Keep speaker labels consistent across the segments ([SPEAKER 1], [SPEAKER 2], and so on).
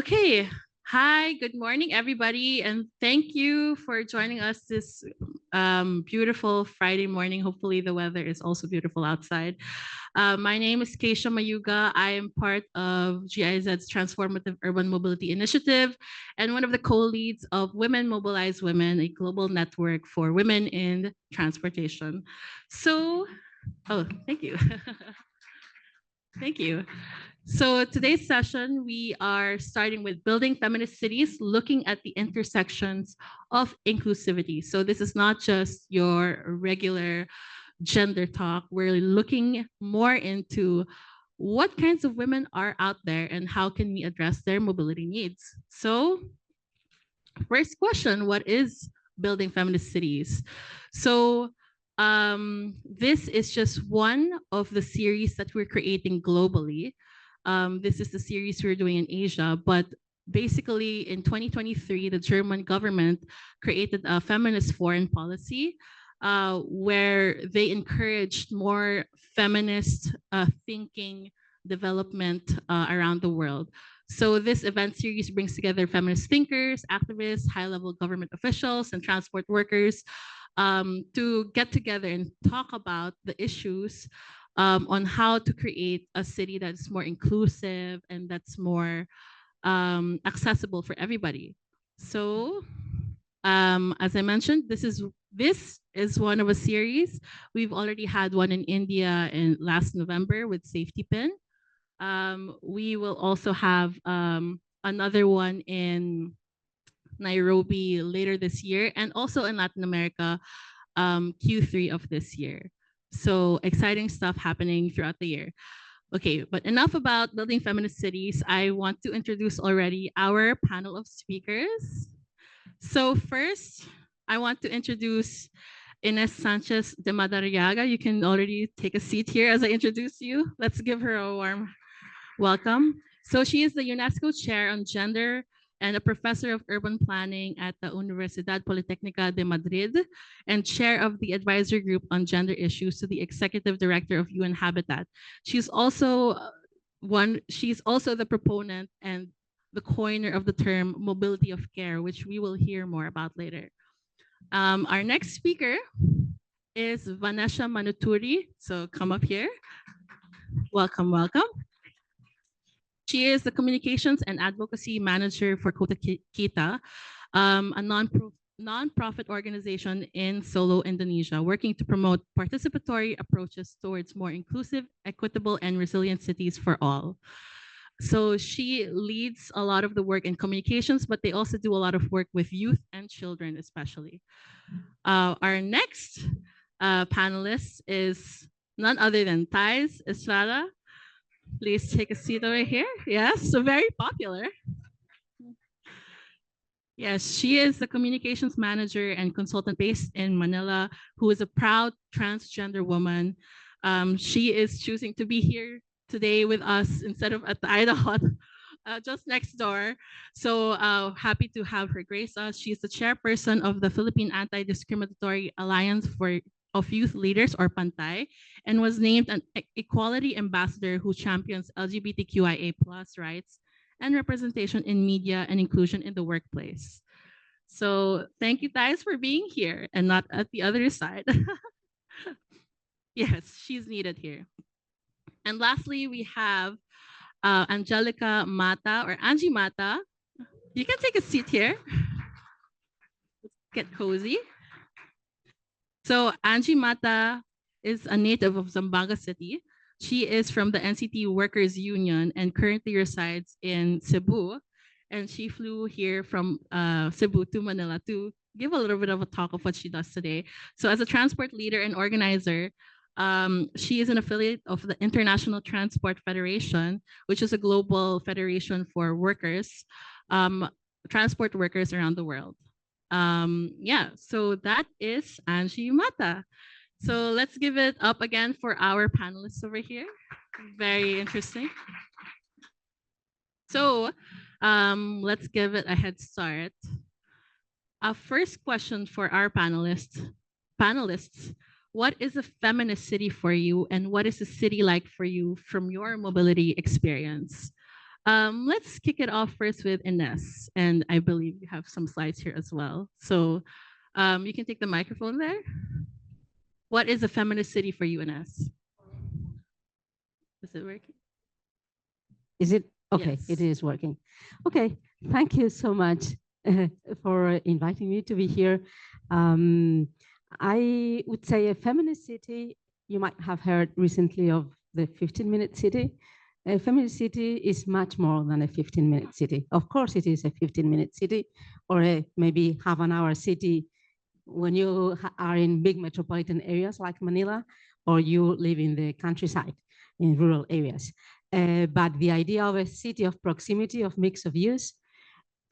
[SPEAKER 1] Okay. Hi, good morning, everybody, and thank you for joining us this beautiful Friday morning. Hopefully, the weather is also beautiful outside. My name is Keisha Mayuga. I am part of GIZ's Transformative Urban Mobility Initiative and one of the co-leads of Women Mobilize Women, a global network for women in transportation. So, thank you. Thank you. So today's session, we are starting with building feminist cities, looking at the intersections of inclusivity. So this is not just your regular gender talk. We're looking more into what kinds of women are out there and how can we address their mobility needs. So first question, what is building feminist cities? So this is just one of the series that we're creating globally. This is the series we're doing in Asia, but basically in 2023, the German government created a feminist foreign policy where they encouraged more feminist thinking development around the world. So this event series brings together feminist thinkers, activists, high-level government officials, and transport workers to get together and talk about the issues on how to create a city that's more inclusive and that's more accessible for everybody. So, as I mentioned, this is one of a series. We've already had one in India in last November with Safety Pin. We will also have another one in Nairobi later this year and also in Latin America Q3 of this year. So exciting stuff happening throughout the year. Okay, but enough about building feminist cities. I want to introduce already our panel of speakers. So first, I want to introduce Ines Sanchez de Madariaga. You can already take a seat here as I introduce you. Let's give her a warm welcome. So she is the UNESCO Chair on Gender and a professor of urban planning at the Universidad Politécnica de Madrid and chair of the advisory group on gender issues to the executive director of UN Habitat. She's also the proponent and the coiner of the term mobility of care, which we will hear more about later. Our next speaker is Vanessa Manuturi. So come up here. Welcome, welcome. She is the communications and advocacy manager for Kota Kita, a non-profit organization in Solo, Indonesia, working to promote participatory approaches towards more inclusive, equitable, and resilient cities for all. So she leads a lot of the work in communications, but they also do a lot of work with youth and children, especially. Our next panelist is none other than Thais Estrada. Please take a seat over here. Yes, so very popular. Yes, she is the communications manager and consultant based in Manila, who is a proud transgender woman. She is choosing to be here today with us instead of at the Idaho, just next door. So happy to have her grace us. She's the chairperson of the Philippine Anti-Discriminatory Alliance of Youth Leaders, or PANTAY, and was named an equality ambassador who champions LGBTQIA+ rights and representation in media and inclusion in the workplace. So thank you, Thais, for being here and not at the other side. Yes, she's needed here. And lastly, we have Angelica Mata, or Angie Mata. You can take a seat here. Let's get cozy. So Angie Mata is a native of Zamboanga City. She is from the NCT Workers Union and currently resides in Cebu. And she flew here from Cebu to Manila to give a little bit of a talk of what she does today. So as a transport leader and organizer, she is an affiliate of the International Transport Federation, which is a global federation for workers, transport workers around the world. Yeah, so that is Angie Mata. So let's give it up again for our panelists over here. Very interesting. So let's give it a head start. Our first question for our panelists, what is a feminist city for you and what is a city like for you from your mobility experience? Let's kick it off first with Ines, and I believe you have some slides here as well. So you can take the microphone there. What is a feminist city for you, Ines? Is it working?
[SPEAKER 2] Is it? Okay,
[SPEAKER 1] Yes.
[SPEAKER 2] it is working. Okay, thank you so much for inviting me to be here. I would say a feminist city, you might have heard recently of the 15-minute city. A feminist city is much more than a 15-minute city. Of course, it is a 15-minute city or a maybe half an hour city when you are in big metropolitan areas like Manila, or you live in the countryside, in rural areas. But the idea of a city of proximity, of mix of use,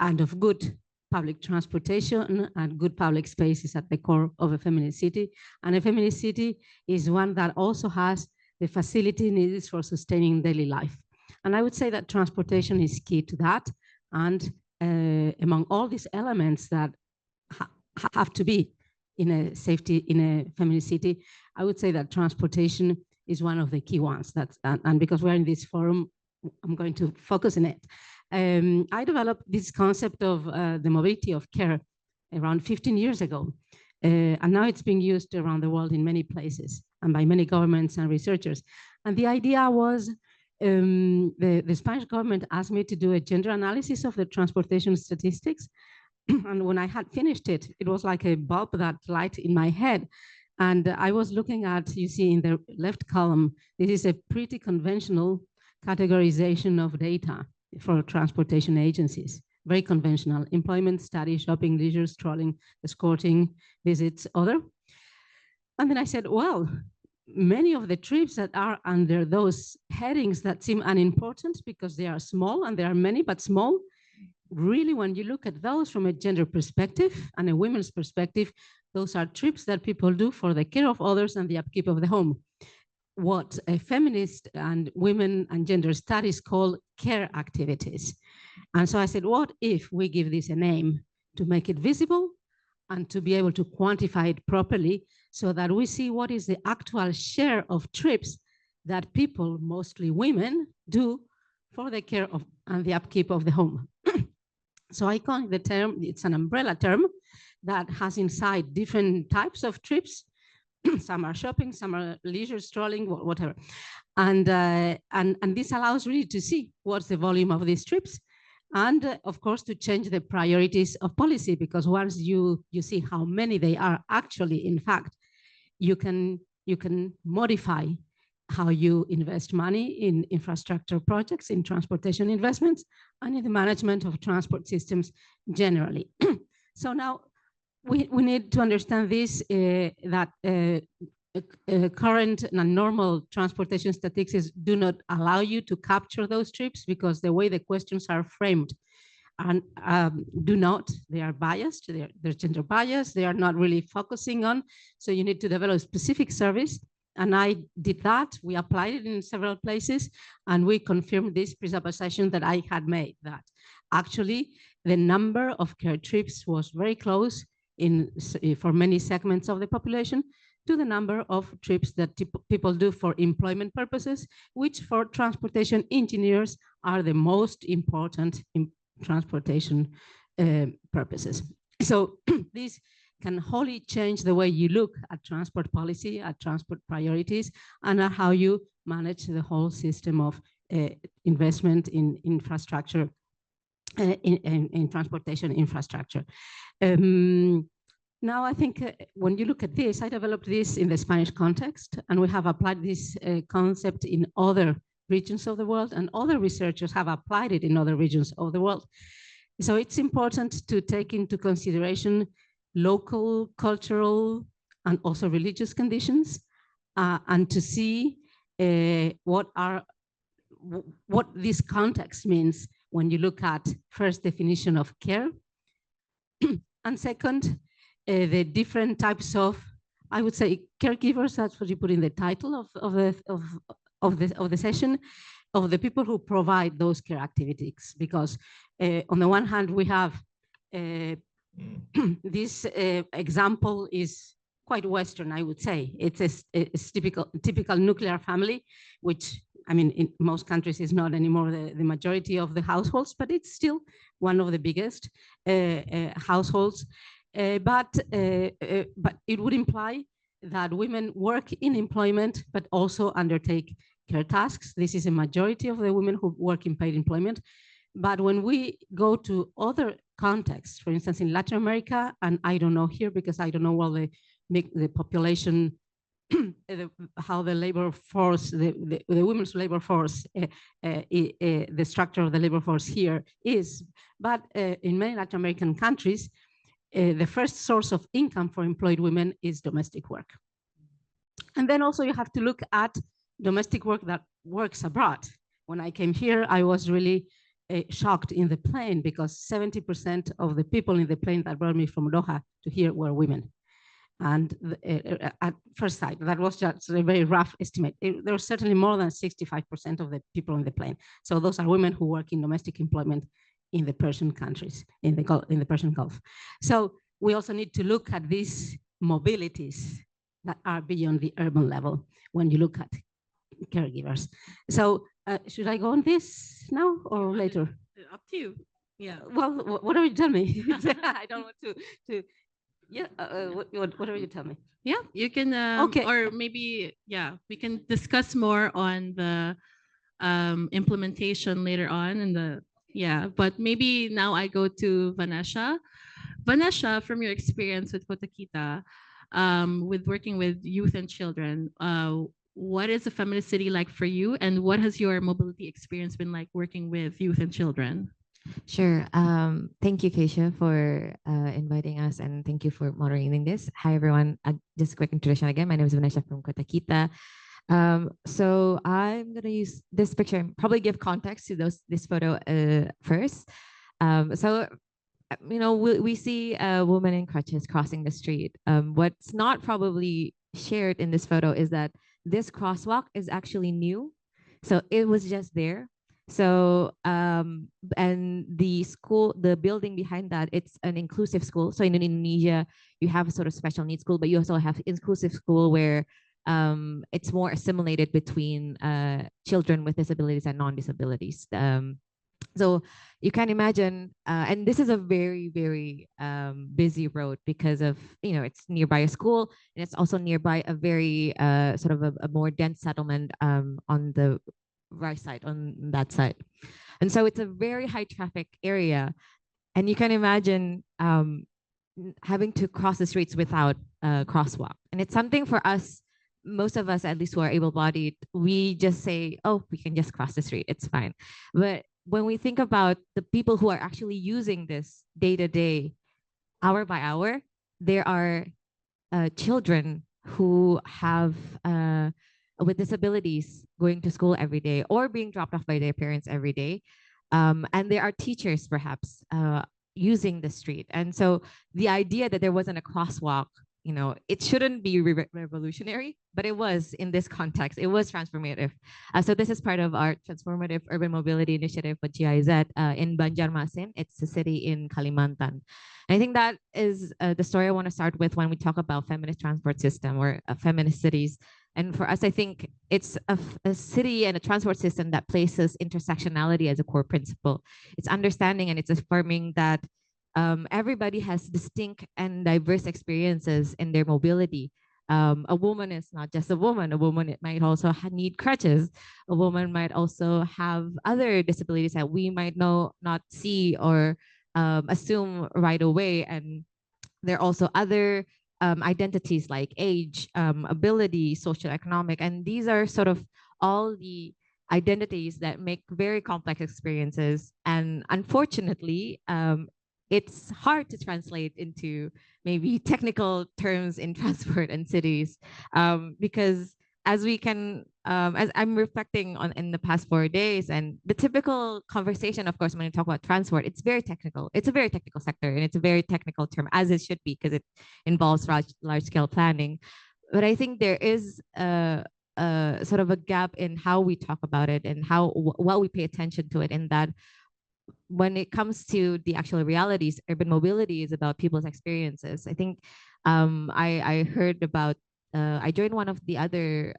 [SPEAKER 2] and of good public transportation and good public space is at the core of a feminist city. And a feminist city is one that also has the facility needed for sustaining daily life. And I would say that transportation is key to that. And among all these elements that have to be in a safety, in a feminist city, I would say that transportation is one of the key ones. And because we're in this forum, I'm going to focus on it. I developed this concept of the mobility of care around 15 years ago. And now it's being used around the world in many places and by many governments and researchers. And the idea was the Spanish government asked me to do a gender analysis of the transportation statistics. And when I had finished it, it was like a bulb that light in my head. And I was looking at, you see in the left column, this is a pretty conventional categorization of data for transportation agencies. Very conventional: employment, study, shopping, leisure, strolling, escorting, visits, other. And then I said, well, many of the trips that are under those headings that seem unimportant because they are small, and there are many, but small, really, when you look at those from a gender perspective and a women's perspective, those are trips that people do for the care of others and the upkeep of the home. What a feminist and women and gender studies call care activities. And so I said, what if we give this a name to make it visible and to be able to quantify it properly so that we see what is the actual share of trips that people, mostly women, do for the care of and the upkeep of the home. So I call the term, it's an umbrella term that has inside different types of trips. Some are shopping, some are leisure, strolling, whatever. And this allows really to see what's the volume of these trips. And of course, to change the priorities of policy, because once you see how many they are actually, in fact, you can modify how you invest money in infrastructure projects, in transportation investments, and in the management of transport systems generally. So now we need to understand this, that current and normal transportation statistics do not allow you to capture those trips because the way the questions are framed and they are biased, they're gender biased, they are not really focusing on, so you need to develop a specific service. And I did that. We applied it in several places, and we confirmed this presupposition that I had made, that actually the number of care trips was very close for many segments of the population to the number of trips that people do for employment purposes, which for transportation engineers are the most important in transportation purposes. So this can wholly change the way you look at transport policy, at transport priorities, and at how you manage the whole system of investment in infrastructure, in transportation infrastructure. Now, I think when you look at this, I developed this in the Spanish context, and we have applied this concept in other regions of the world, and other researchers have applied it in other regions of the world. So it's important to take into consideration local, cultural, and also religious conditions, and to see what this context means when you look at first definition of care, and second, the different types of, I would say, caregivers. That's what you put in the title of the session, of the people who provide those care activities. Because on the one hand, we have this example is quite Western, I would say. It's a typical nuclear family, which I mean, in most countries, it's not anymore the majority of the households, but it's still one of the biggest households. But it would imply that women work in employment, but also undertake care tasks. This is a majority of the women who work in paid employment. But when we go to other contexts, for instance, in Latin America, and I don't know here because I don't know well the population, how the labor force, the women's labor force, the structure of the labor force here is. But in many Latin American countries, the first source of income for employed women is domestic work. And then also you have to look at domestic work that works abroad. When I came here, I was really shocked in the plane because 70% of the people in the plane that brought me from Doha to here were women. And at first sight, that was just a very rough estimate. There were certainly more than 65% of the people on the plane. So those are women who work in domestic employment in the Persian countries, in the Persian Gulf. So we also need to look at these mobilities that are beyond the urban level when you look at caregivers. So should I go on this now or later?
[SPEAKER 1] Up to you. Yeah.
[SPEAKER 2] Well, whatever you tell me. I don't want to yeah, whatever you tell me.
[SPEAKER 1] Yeah, you can,
[SPEAKER 2] Okay.
[SPEAKER 1] or maybe, yeah, we can discuss more on the implementation later on in the, yeah, but maybe now I go to Vanessa. Vanessa, from your experience with Kotakita, with working with youth and children, what is a feminist city like for you, and what has your mobility experience been like working with youth and children?
[SPEAKER 3] Sure. Thank you, Keisha, for inviting us, and thank you for moderating this. Hi, everyone. Just a quick introduction again. My name is Vanessa from Kotakita. So I'm going to use this picture and probably give context to this photo first. We see a woman in crutches crossing the street. What's not probably shared in this photo is that this crosswalk is actually new. So it was just there. So, and the building behind that, it's an inclusive school. So in Indonesia, you have a sort of special needs school, but you also have inclusive school where it's more assimilated between children with disabilities and non-disabilities. So you can imagine, and this is a very, very busy road because of, it's nearby a school, and it's also nearby a very sort of a more dense settlement on the right side, on that side. And so it's a very high traffic area. And you can imagine having to cross the streets without a crosswalk. And it's something for us, most of us, at least who are able-bodied, we just say, oh, we can just cross the street, it's fine. But when we think about the people who are actually using this day to day, hour by hour, there are children who have with disabilities going to school every day or being dropped off by their parents every day. And there are teachers perhaps using the street. And so the idea that there wasn't a crosswalk, it shouldn't be revolutionary, but it was in this context. It was transformative. So this is part of our transformative urban mobility initiative with GIZ in Banjarmasin. It's a city in Kalimantan. And I think that is the story I want to start with when we talk about feminist transport system or feminist cities. And for us, I think it's a city and a transport system that places intersectionality as a core principle. It's understanding and it's affirming that everybody has distinct and diverse experiences in their mobility. A woman is not just a woman. A woman might also need crutches. A woman might also have other disabilities that we might not see or assume right away. And there are also other identities like age, ability, socioeconomic, and these are sort of all the identities that make very complex experiences. And unfortunately, it's hard to translate into maybe technical terms in transport and cities because as we can, as I'm reflecting on in the past 4 days, and the typical conversation, of course, when you talk about transport, it's very technical. It's a very technical sector, and it's a very technical term, as it should be, because it involves large scale planning. But I think there is a sort of a gap in how we talk about it and how what we pay attention to it. In that, when it comes to the actual realities, urban mobility is about people's experiences. I think I heard about. I joined one of the other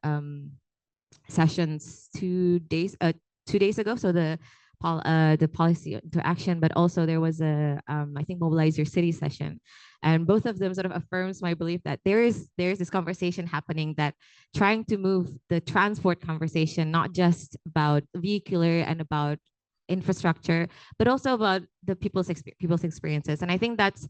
[SPEAKER 3] sessions 2 days ago. So the policy to action, but also there was a I think Mobilize Your City session, and both of them sort of affirms my belief that there's this conversation happening, that trying to move the transport conversation, not just about vehicular and about infrastructure, but also about the people's experiences. And I think that's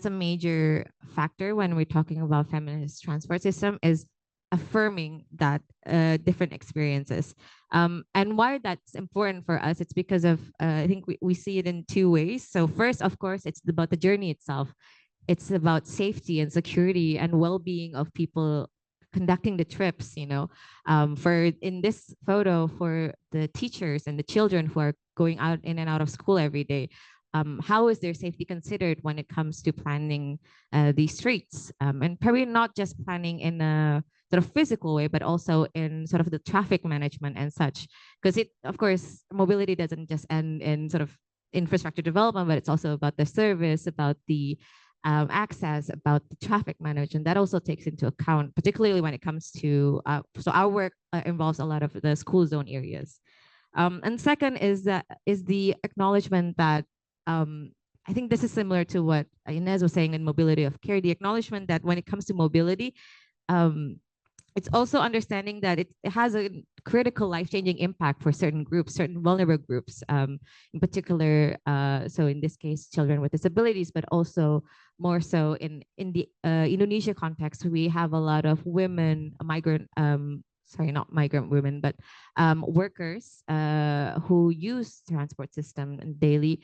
[SPEAKER 3] a major factor when we're talking about feminist transport system, is affirming that different experiences. And why that's important for us, it's because of I think we see it in two ways. So first, of course, it's about the journey itself. It's about safety and security and well-being of people conducting the trips, for in this photo, for the teachers and the children who are going out in and out of school every day. How is their safety considered when it comes to planning these streets, and probably not just planning in a sort of physical way, but also in sort of the traffic management and such. Because it, of course, mobility doesn't just end in sort of infrastructure development, but it's also about the service, about the access, about the traffic management. That also takes into account, particularly when it comes to, so our work involves a lot of the school zone areas. And second is the acknowledgement that I think this is similar to what Inez was saying in mobility of care, the acknowledgement that when it comes to mobility, um, it's also understanding that it has a critical life-changing impact for certain groups, certain vulnerable groups, in particular. So in this case, children with disabilities, but also more so in the Indonesia context, we have a lot of women, migrant, sorry, not migrant women, but workers who use transport system daily,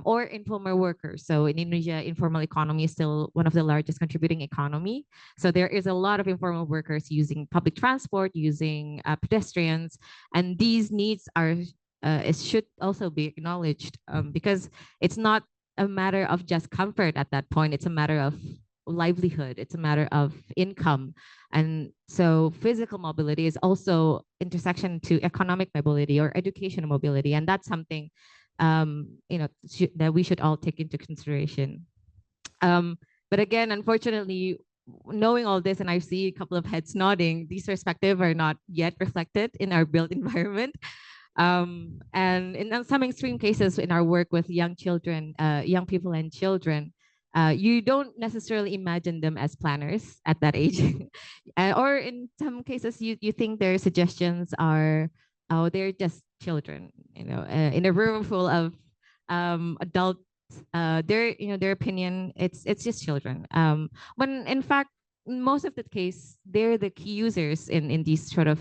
[SPEAKER 3] or informal workers. So in Indonesia, informal economy is still one of the largest contributing economy. So there is a lot of informal workers using public transport, using pedestrians, and these needs are it should also be acknowledged, because it's not a matter of just comfort at that point. It's a matter of livelihood. It's a matter of income. And so physical mobility is also intersection to economic mobility or educational mobility. And that's something that we should all take into consideration. But again, unfortunately, knowing all this, and I see a couple of heads nodding, these perspectives are not yet reflected in our built environment. And in some extreme cases in our work with young children, young people and children, you don't necessarily imagine them as planners at that age. Or in some cases, you think their suggestions are, oh, they're just children, in a room full of adults, their opinion, it's just children. When in fact, most of the case, they're the key users in these sort of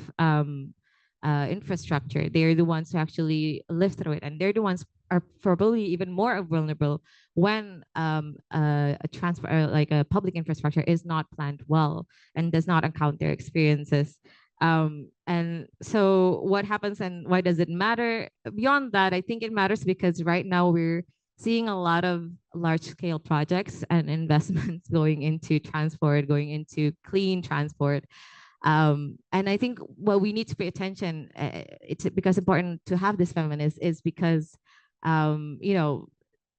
[SPEAKER 3] infrastructure. They're the ones who actually live through it, and they're the ones are probably even more vulnerable when a transport, like a public infrastructure, is not planned well and does not account their experiences. And so what happens and why does it matter? Beyond that, I think it matters because right now we're seeing a lot of large scale projects and investments going into transport, going into clean transport. And I think what we need to pay attention, it's because important to have this feminist, is because,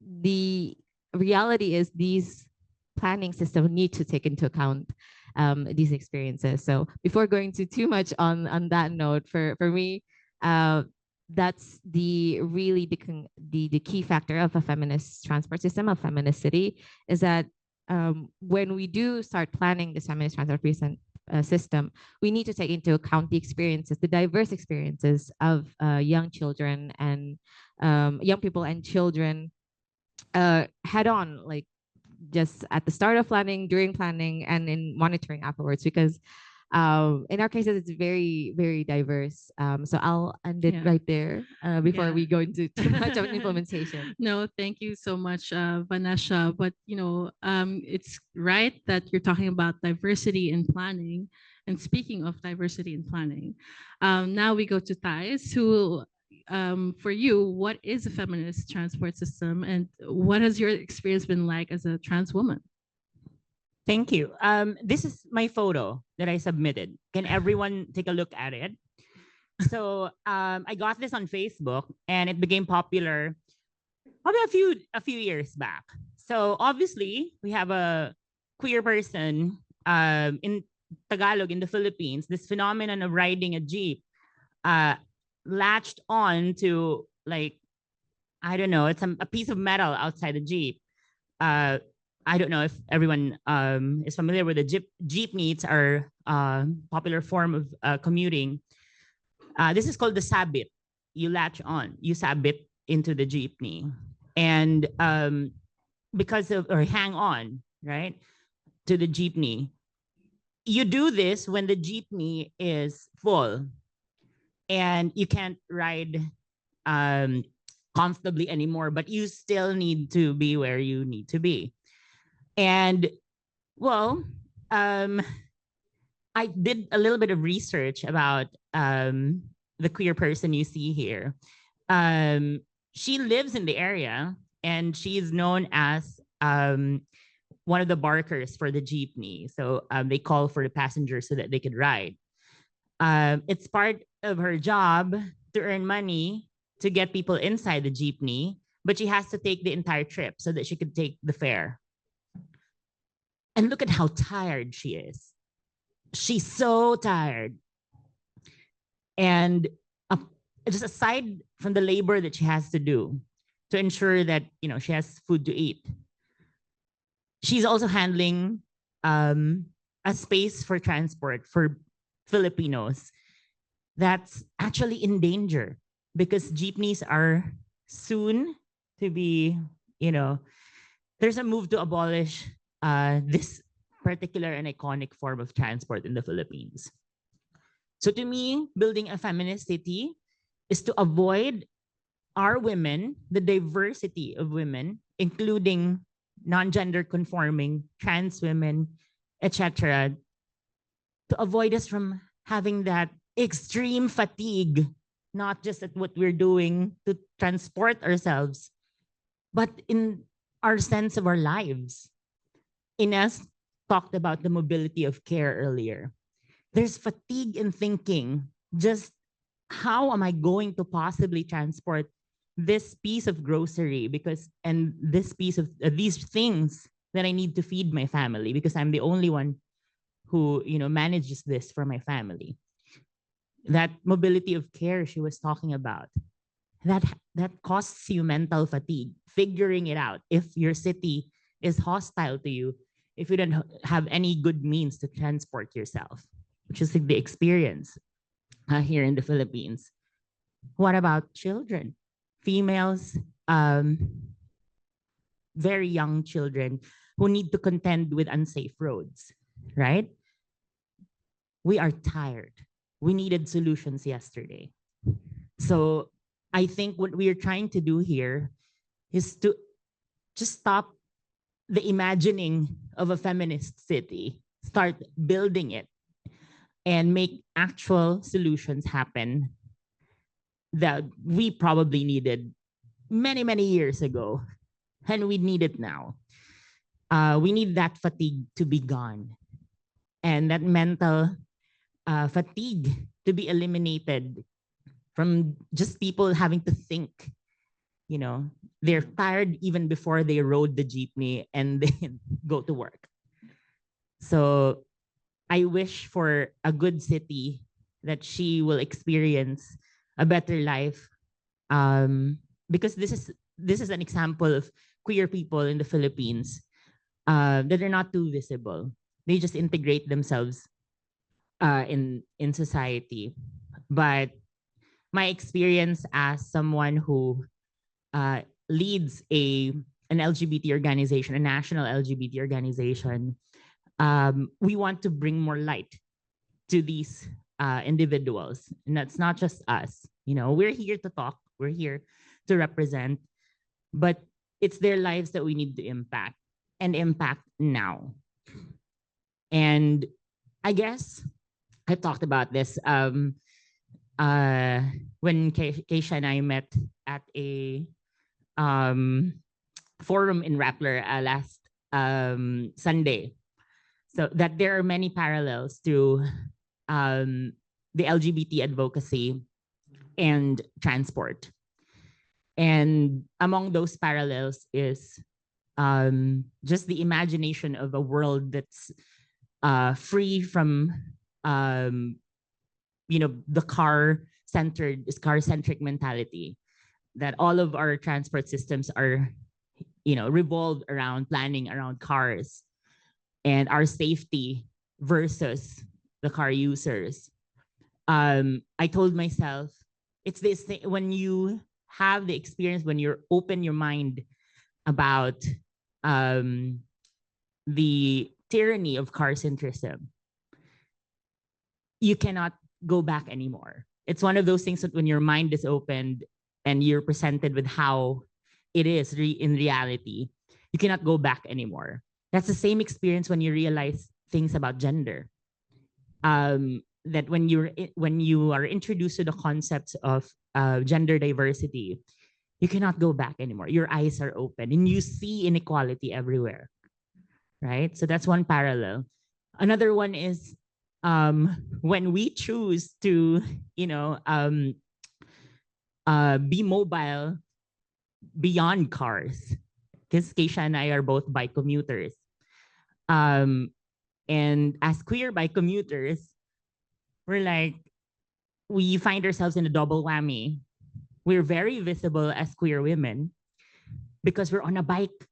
[SPEAKER 3] the reality is these planning systems need to take into account these experiences. So before going to too much on that note, for me, that's the really the key factor of a feminist transport system, a feminist city, is that when we do start planning this feminist transport system, we need to take into account the experiences, the diverse experiences of young children and young people and children head on, like just at the start of planning, during planning, and in monitoring afterwards, because in our cases, it's very, very diverse. So I'll end it right there before we go into too much of an implementation.
[SPEAKER 1] No, thank you so much, Vanessa. But it's right that you're talking about diversity in planning. And speaking of diversity in planning, now we go to Thais, who, for you, what is a feminist transport system, and what has your experience been like as a trans woman?
[SPEAKER 4] Thank you. This is my photo that I submitted. Can everyone take a look at it? So I got this on Facebook, and it became popular probably a few years back. So obviously, we have a queer person in Tagalog in the Philippines, this phenomenon of riding a jeep latched on to, like, I don't know, it's a piece of metal outside the jeep. I don't know if everyone is familiar with the jeepneys are popular form of commuting. This is called the sabit. You latch on, you sabit into the jeepney, and because of, or hang on, right, to the jeepney. You do this when the jeepney is full and you can't ride comfortably anymore, but you still need to be where you need to be. And well, I did a little bit of research about the queer person you see here. She lives in the area and she is known as one of the barkers for the jeepney. So they call for the passengers so that they could ride. It's part of her job to earn money to get people inside the jeepney, but she has to take the entire trip so that she could take the fare. And look at how tired she is. She's so tired. And just aside from the labor that she has to do to ensure that, you know, she has food to eat, she's also handling a space for transport for Filipinos that's actually in danger because jeepneys are soon to be, you know, there's a move to abolish this particular and iconic form of transport in the Philippines. So to me, building a feminist city is to avoid our women, the diversity of women, including non-gender conforming, trans women, etc., to avoid us from having that extreme fatigue, not just at what we're doing to transport ourselves, but in our sense of our lives. Ines talked about the mobility of care earlier. There's fatigue in thinking, just how am I going to possibly transport this piece of grocery and this piece of these things that I need to feed my family because I'm the only one who, you know, manages this for my family. That mobility of care she was talking about, that costs you mental fatigue, figuring it out if your city is hostile to you, if you don't have any good means to transport yourself, which is like the experience here in the Philippines. What about children, females, very young children who need to contend with unsafe roads, right? We are tired. We needed solutions yesterday. So I think what we are trying to do here is to just stop the imagining of a feminist city, start building it, and make actual solutions happen that we probably needed many, many years ago, and we need it now. We need that fatigue to be gone and that mental fatigue to be eliminated from just people having to think. You know, they're tired even before they rode the jeepney and they go to work. So I wish for a good city that she will experience a better life, because this is an example of queer people in the Philippines that are not too visible. They just integrate themselves in society. But my experience as someone who leads an LGBT organization, a national LGBT organization, we want to bring more light to these individuals. And that's not just us. You know, we're here to talk, we're here to represent, but it's their lives that we need to impact and impact now. And I guess I talked about this when Keisha and I met at a forum in Rappler last Sunday. So that there are many parallels to the LGBT advocacy and transport. And among those parallels is just the imagination of a world that's free from the car-centric mentality, that all of our transport systems are revolved around planning around cars and our safety versus the car users. I told myself, it's this thing, when you have the experience, when you're open your mind about the tyranny of car centrism, you cannot go back anymore. It's one of those things that when your mind is opened and you're presented with how it is in reality, you cannot go back anymore. That's the same experience when you realize things about gender. That when you are introduced to the concepts of gender diversity, you cannot go back anymore. Your eyes are open and you see inequality everywhere, right? So that's one parallel. Another one is when we choose to, be mobile beyond cars, because Keisha and I are both bike commuters. And as queer bike commuters, we find ourselves in a double whammy. We're very visible as queer women because we're on a bike.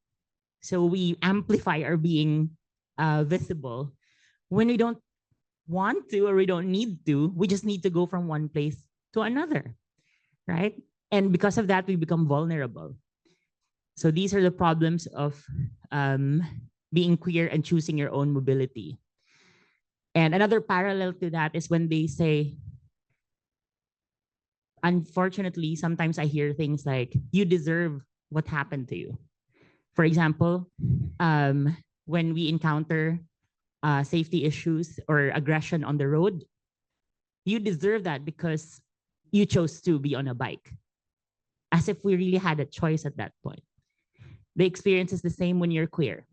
[SPEAKER 4] So we amplify our being visible. When we don't want to or we don't need to, we just need to go from one place to another, right? And because of that, we become vulnerable. So these are the problems of being queer and choosing your own mobility. And another parallel to that is when they say, unfortunately, sometimes I hear things like, you deserve what happened to you. For example, when we encounter safety issues or aggression on the road, you deserve that because you chose to be on a bike. As if we really had a choice at that point. The experience is the same when you're queer.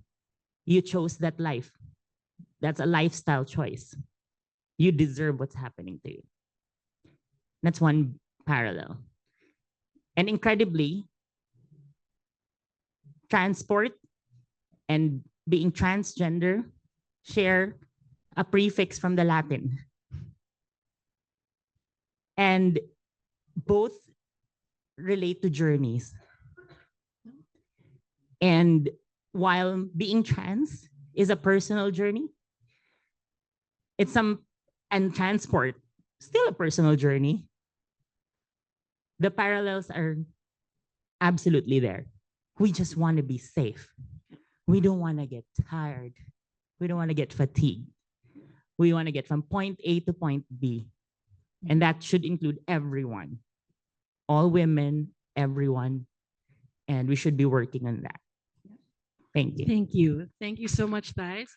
[SPEAKER 4] You chose that life. That's a lifestyle choice. You deserve what's happening to you. That's one parallel. And incredibly, transport and being transgender share a prefix from the Latin. And both relate to journeys. And while being trans is a personal journey, and transport, still a personal journey, the parallels are absolutely there. We just want to be safe. We don't want to get tired. We don't want to get fatigued. We want to get from point A to point B. And that should include everyone, all women, everyone. And we should be working on that. Thank you.
[SPEAKER 1] Thank you. Thank you so much, guys.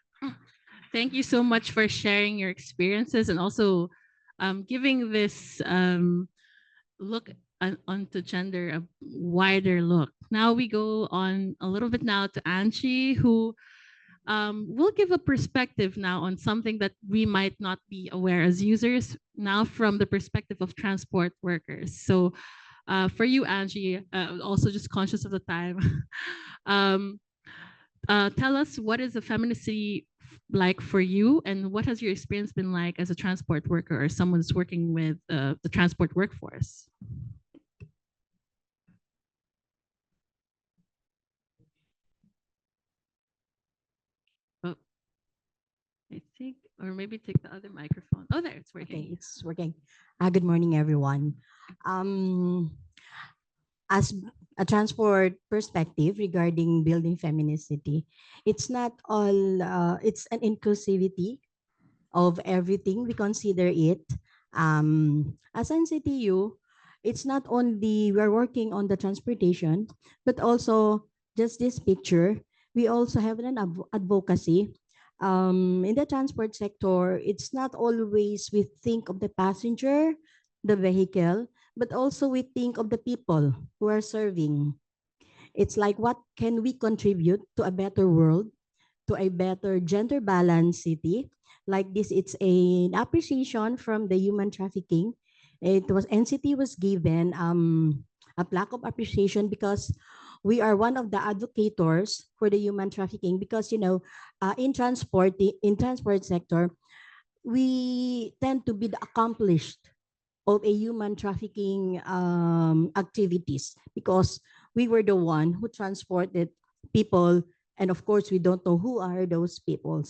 [SPEAKER 1] Thank you so much for sharing your experiences and also giving this look onto gender a wider look. Now we go on a little bit now to Angie, who will give a perspective now on something that we might not be aware as users, now from the perspective of transport workers. So for you, Angie, also just conscious of the time, tell us, what is a feminicity like for you, and what has your experience been like as a transport worker or someone who's working with the transport workforce? Oh, I think, or maybe take the other microphone. Oh, there, it's working.
[SPEAKER 5] Okay, it's working. Good morning, everyone. As a transport perspective regarding building feminicity, it's not all, it's an inclusivity of everything. We consider it. As NCTU, it's not only we're working on the transportation, but also just this picture, we also have an advocacy. In the transport sector, it's not always we think of the passenger, the vehicle, but also we think of the people who are serving. It's like, what can we contribute to a better world, to a better gender balanced city? Like this, it's an appreciation from the human trafficking. It was NCT was given a plaque of appreciation because we are one of the advocates for the human trafficking because, in transport sector, we tend to be the accomplished of a human trafficking activities because we were the one who transported people, and of course we don't know who are those people.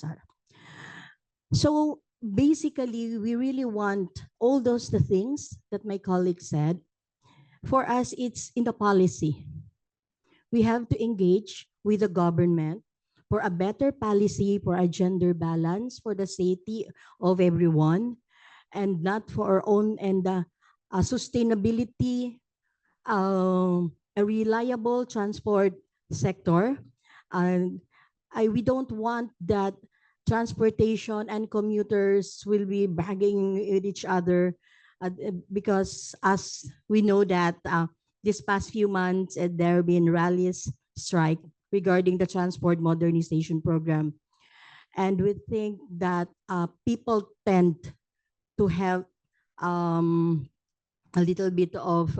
[SPEAKER 5] So basically, we really want all those the things that my colleague said. For us, it's in the policy. We have to engage with the government for a better policy, for a gender balance, for the safety of everyone, and not for our own, and sustainability, a reliable transport sector. And we don't want that transportation and commuters will be bragging with each other, because as we know that this past few months, there have been rallies strike regarding the transport modernization program. And we think that people tend to have a little bit of,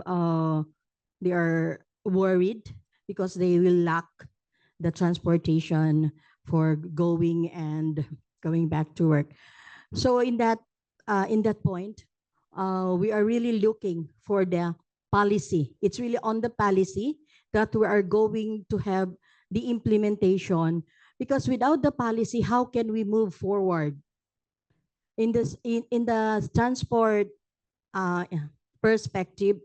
[SPEAKER 5] they are worried because they will lack the transportation for going and going back to work. So in that point, we are really looking for the policy. It's really on the policy that we are going to have the implementation, because without the policy, how can we move forward in this in the transport perspective?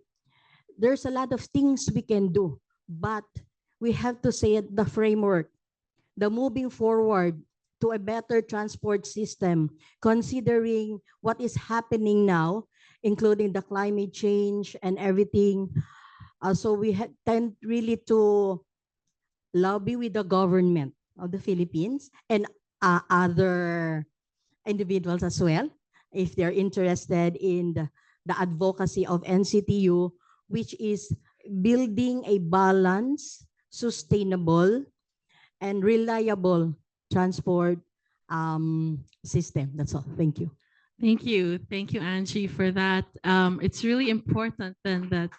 [SPEAKER 5] There's a lot of things we can do, but we have to say the framework, the moving forward to a better transport system, considering what is happening now, including the climate change and everything. So we tend really to lobby with the government of the Philippines and other individuals as well, if they're interested in the advocacy of NCTU, which is building a balanced, sustainable, and reliable transport system. That's all. Thank you.
[SPEAKER 1] Thank you. Thank you, Angie, for that. It's really important then that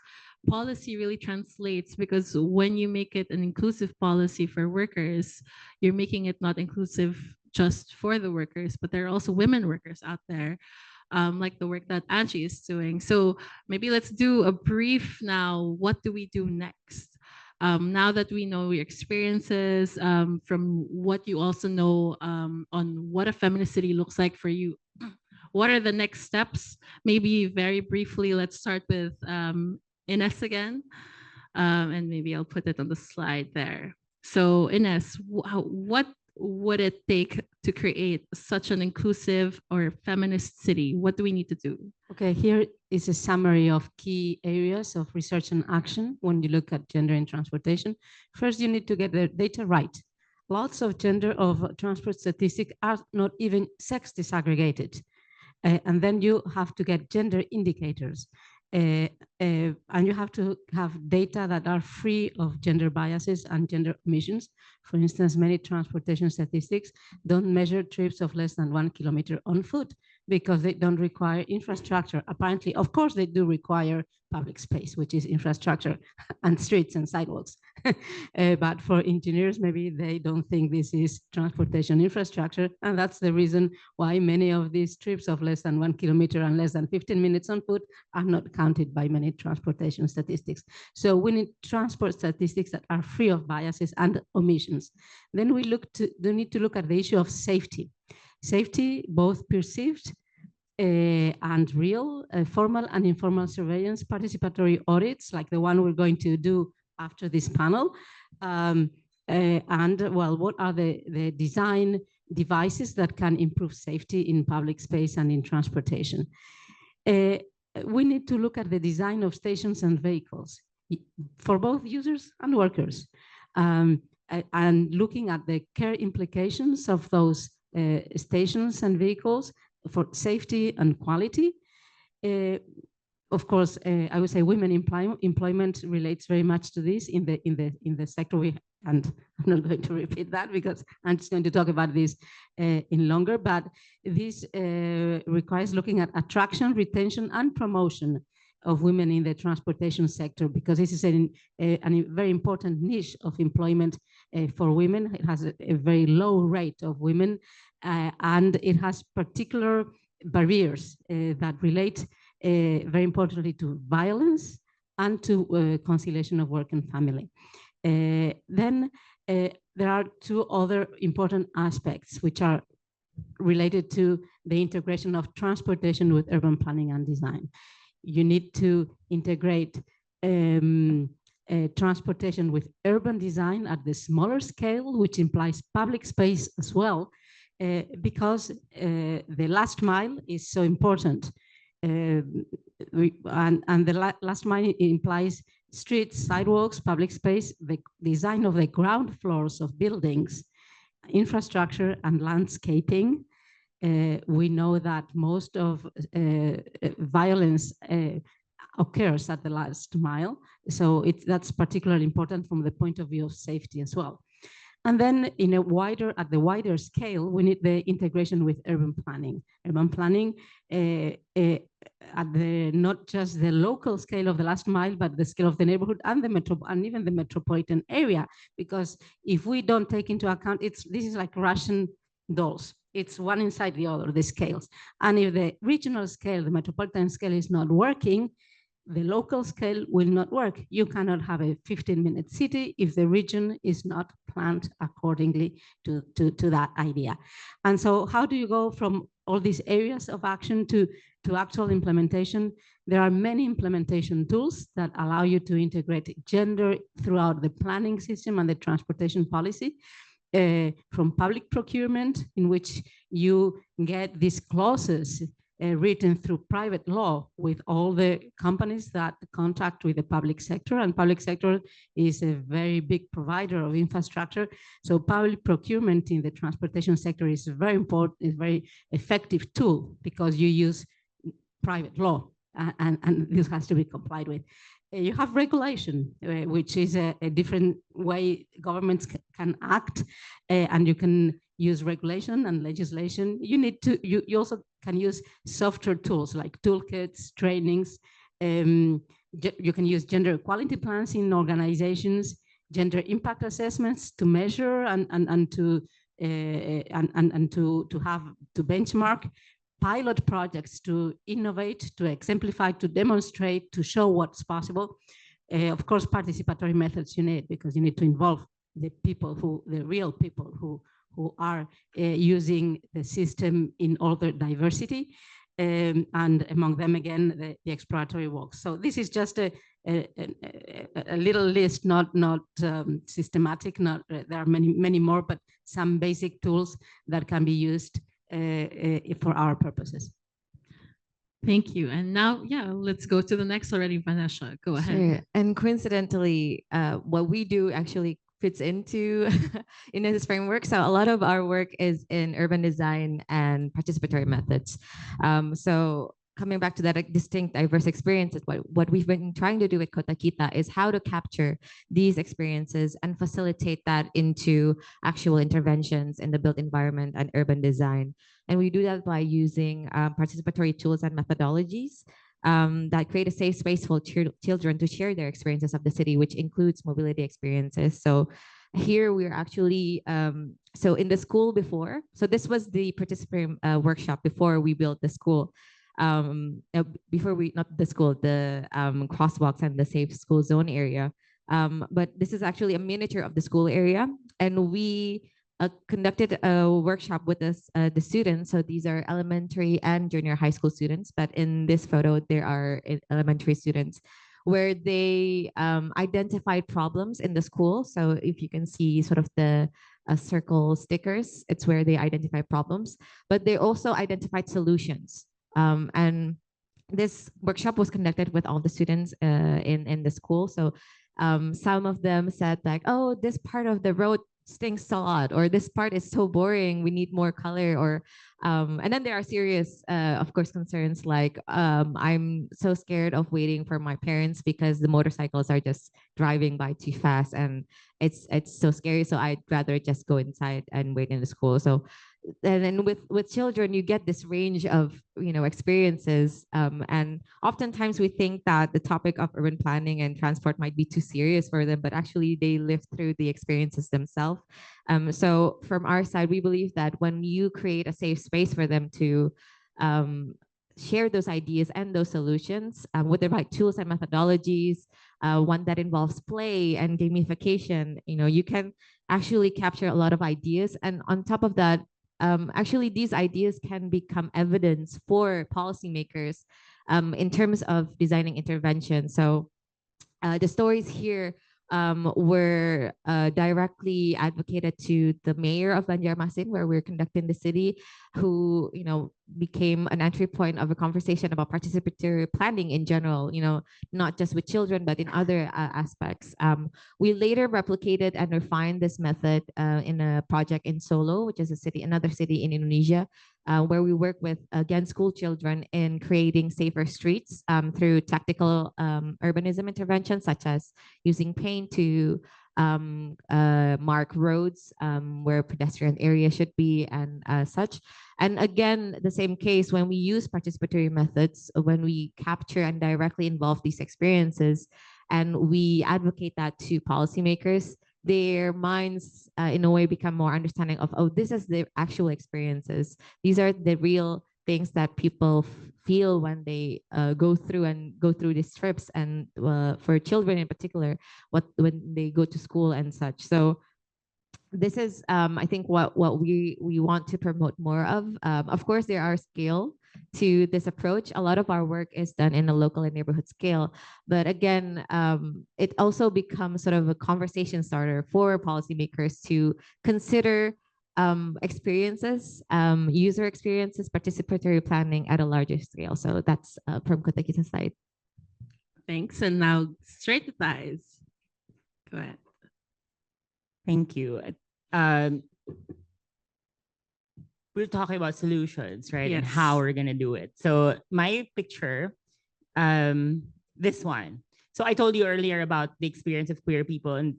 [SPEAKER 1] policy really translates, because when you make it an inclusive policy for workers, you're making it not inclusive just for the workers, but there are also women workers out there, like the work that Angie is doing. So maybe let's do a brief now. What do we do next? Now that we know your experiences, from what you also know on what a feminist city looks like for you, what are the next steps? Maybe very briefly, let's start with Ines again. And maybe I'll put it on the slide there. So Ines, what would it take to create such an inclusive or feminist city? What do we need to do?
[SPEAKER 2] Okay, here is a summary of key areas of research and action when you look at gender in transportation. First, you need to get the data right. Lots of gender of transport statistics are not even sex disaggregated. And then you have to get gender indicators. And you have to have data that are free of gender biases and gender omissions. For instance, many transportation statistics don't measure trips of less than 1 kilometer on foot because they don't require infrastructure. Apparently, of course, they do require public space, which is infrastructure, and streets and sidewalks. But for engineers, maybe they don't think this is transportation infrastructure. And that's the reason why many of these trips of less than 1 kilometer and less than 15 minutes on foot are not counted by many transportation statistics. So we need transport statistics that are free of biases and omissions. Then we need to look at the issue of safety. Safety, both perceived and real, formal and informal surveillance, participatory audits, like the one we're going to do after this panel. And well, what are the design devices that can improve safety in public space and in transportation? We need to look at the design of stations and vehicles for both users and workers, and looking at the care implications of those stations and vehicles for safety and quality. Of course, I would say women employment relates very much to this in the sector. And I'm not going to repeat that because I'm just going to talk about this in longer. But this requires looking at attraction, retention, and promotion. of women in the transportation sector, because this is a very important niche of employment for women. It has a very low rate of women, and it has particular barriers that relate very importantly to violence and to conciliation of work and family. Then there are two other important aspects which are related to the integration of transportation with urban planning and design. You need to integrate transportation with urban design at the smaller scale, which implies public space as well, because the last mile is so important. And the last mile implies streets, sidewalks, public space, the design of the ground floors of buildings, infrastructure and landscaping. We know that most of violence occurs at the last mile. So that's particularly important from the point of view of safety as well. And then at the wider scale, we need the integration with urban planning. Urban planning at not just the local scale of the last mile, but the scale of the neighborhood and even the metropolitan area. Because if we don't take into account, this is like Russian dolls. It's one inside the other, the scales. And if the regional scale, the metropolitan scale is not working, the local scale will not work. You cannot have a 15-minute city if the region is not planned accordingly to that idea. And so how do you go from all these areas of action to actual implementation? There are many implementation tools that allow you to integrate gender throughout the planning system and the transportation policy. From public procurement, in which you get these clauses written through private law with all the companies that contract with the public sector, and public sector is a very big provider of infrastructure. So public procurement in the transportation sector is very important, is a very effective tool because you use private law and this has to be complied with. You have regulation, which is a different way governments can act, and you can use regulation and legislation. You also can use software tools like toolkits, trainings. You can use gender equality plans in organizations, gender impact assessments to measure and to benchmark, pilot projects to innovate, to exemplify, to demonstrate, to show what's possible. Of course, participatory methods you need, because you need to involve the real people who are using the system in all their diversity, and among them, again, the exploratory works. So this is just a little list, not systematic. There are many more, but some basic tools that can be used for our purposes.
[SPEAKER 1] Thank you. And now, let's go to the next already, Vanessa. Go ahead.
[SPEAKER 3] Sure. And coincidentally, what we do actually fits into this framework. So a lot of our work is in urban design and participatory methods. So coming back to that distinct, diverse experiences, what we've been trying to do with Kota Kita is how to capture these experiences and facilitate that into actual interventions in the built environment and urban design. And we do that by using participatory tools and methodologies that create a safe space for children to share their experiences of the city, which includes mobility experiences. So here we're actually, so in the school before, so this was the participatory workshop before we built the school. Not the school, the crosswalks and the safe school zone area. But this is actually a miniature of the school area. And we conducted a workshop with the students. So these are elementary and junior high school students. But in this photo, there are elementary students where they identified problems in the school. So if you can see sort of the circle stickers, it's where they identify problems, but they also identified solutions. And this workshop was conducted with all the students in the school. So some of them said like, oh, this part of the road stinks a lot, or this part is so boring, we need more color, or and then there are serious of course concerns like I'm so scared of waiting for my parents because the motorcycles are just driving by too fast and it's so scary, so I'd rather just go inside and wait in the school. So and then with children, you get this range of experiences, and oftentimes we think that the topic of urban planning and transport might be too serious for them, but actually they live through the experiences themselves. So from our side, we believe that when you create a safe space for them to share those ideas and those solutions with the right tools and methodologies, one that involves play and gamification, you can actually capture a lot of ideas. And on top of that, actually these ideas can become evidence for policymakers in terms of designing intervention. So the stories here were directly advocated to the mayor of Banjarmasin, where we're conducting the city, who became an entry point of a conversation about participatory planning in general. Not just with children, but in other aspects. We later replicated and refined this method in a project in Solo, which is another city in Indonesia, where we work with, again, school children in creating safer streets through tactical urbanism interventions, such as using paint to mark roads where pedestrian area should be, and such. And again, the same case when we use participatory methods, when we capture and directly involve these experiences, and we advocate that to policymakers, their minds in a way become more understanding of, oh, this is the actual experiences. These are the real things that people feel when they go through these trips, and for children in particular, when they go to school and such. So this is, I think, what we want to promote more of. Of course, there are scale to this approach. A lot of our work is done in a local and neighborhood scale, but again, it also becomes sort of a conversation starter for policymakers to consider experiences, user experiences, participatory planning at a larger scale. So that's from Kota Kisah's side.
[SPEAKER 1] Thanks. And now straight to Thais. Go ahead.
[SPEAKER 4] Thank you. We're talking about solutions, right? And how we're gonna do it. So my picture, this one. So I told you earlier about the experience of queer people and,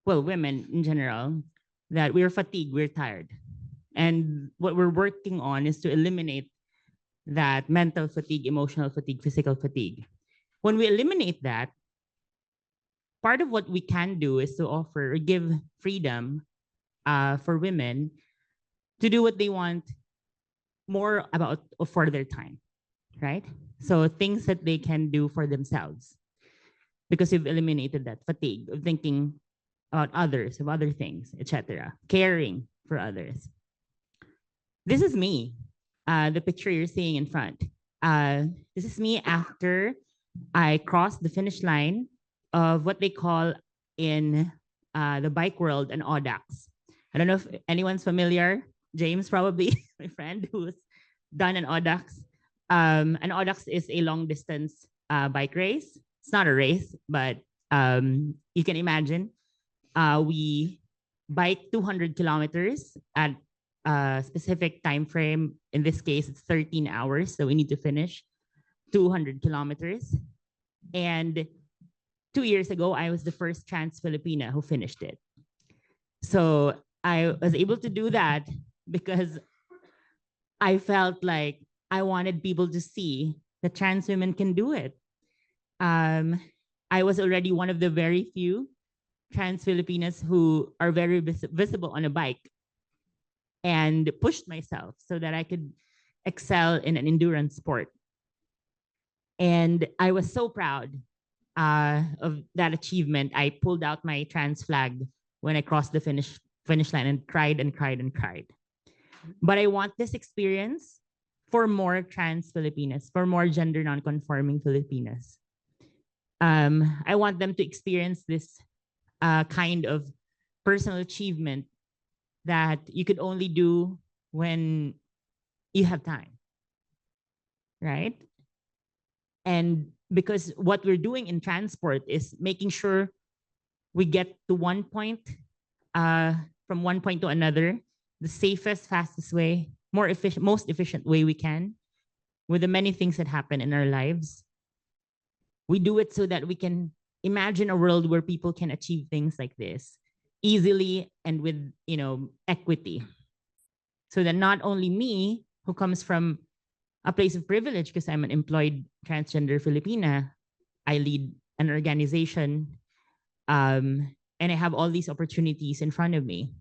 [SPEAKER 4] well, women in general, that we're fatigued, we're tired. And what we're working on is to eliminate that mental fatigue, emotional fatigue, physical fatigue. When we eliminate that, part of what we can do is to offer or give freedom for women to do what they want more about for their time, right? So things that they can do for themselves, because we've eliminated that fatigue of thinking about others, of other things, etc. Caring for others. This is me, the picture you're seeing in front. This is me after I crossed the finish line of what they call in the bike world an audax. I don't know if anyone's familiar. James, probably, my friend who's done an audax. An audax is a long distance bike race. It's not a race, but you can imagine we bike 200 kilometers at a specific time frame. In this case, it's 13 hours. So we need to finish 200 kilometers. And 2 years ago, I was the first trans Filipina who finished it. So I was able to do that because I felt like I wanted people to see that trans women can do it. I was already one of the very few trans Filipinas who are very visible on a bike, and pushed myself so that I could excel in an endurance sport. And I was so proud of that achievement. I pulled out my trans flag when I crossed the finish line and cried and cried and cried. But I want this experience for more trans Filipinas, for more gender non-conforming Filipinas. I want them to experience this kind of personal achievement that you could only do when you have time, right? And because what we're doing in transport is making sure we get to one point, from one point to another, the safest, fastest way, more efficient, most efficient way we can, with the many things that happen in our lives. We do it so that we can imagine a world where people can achieve things like this easily and with, equity. So that not only me, who comes from a place of privilege because I'm an employed transgender Filipina, I lead an organization, and I have all these opportunities in front of me.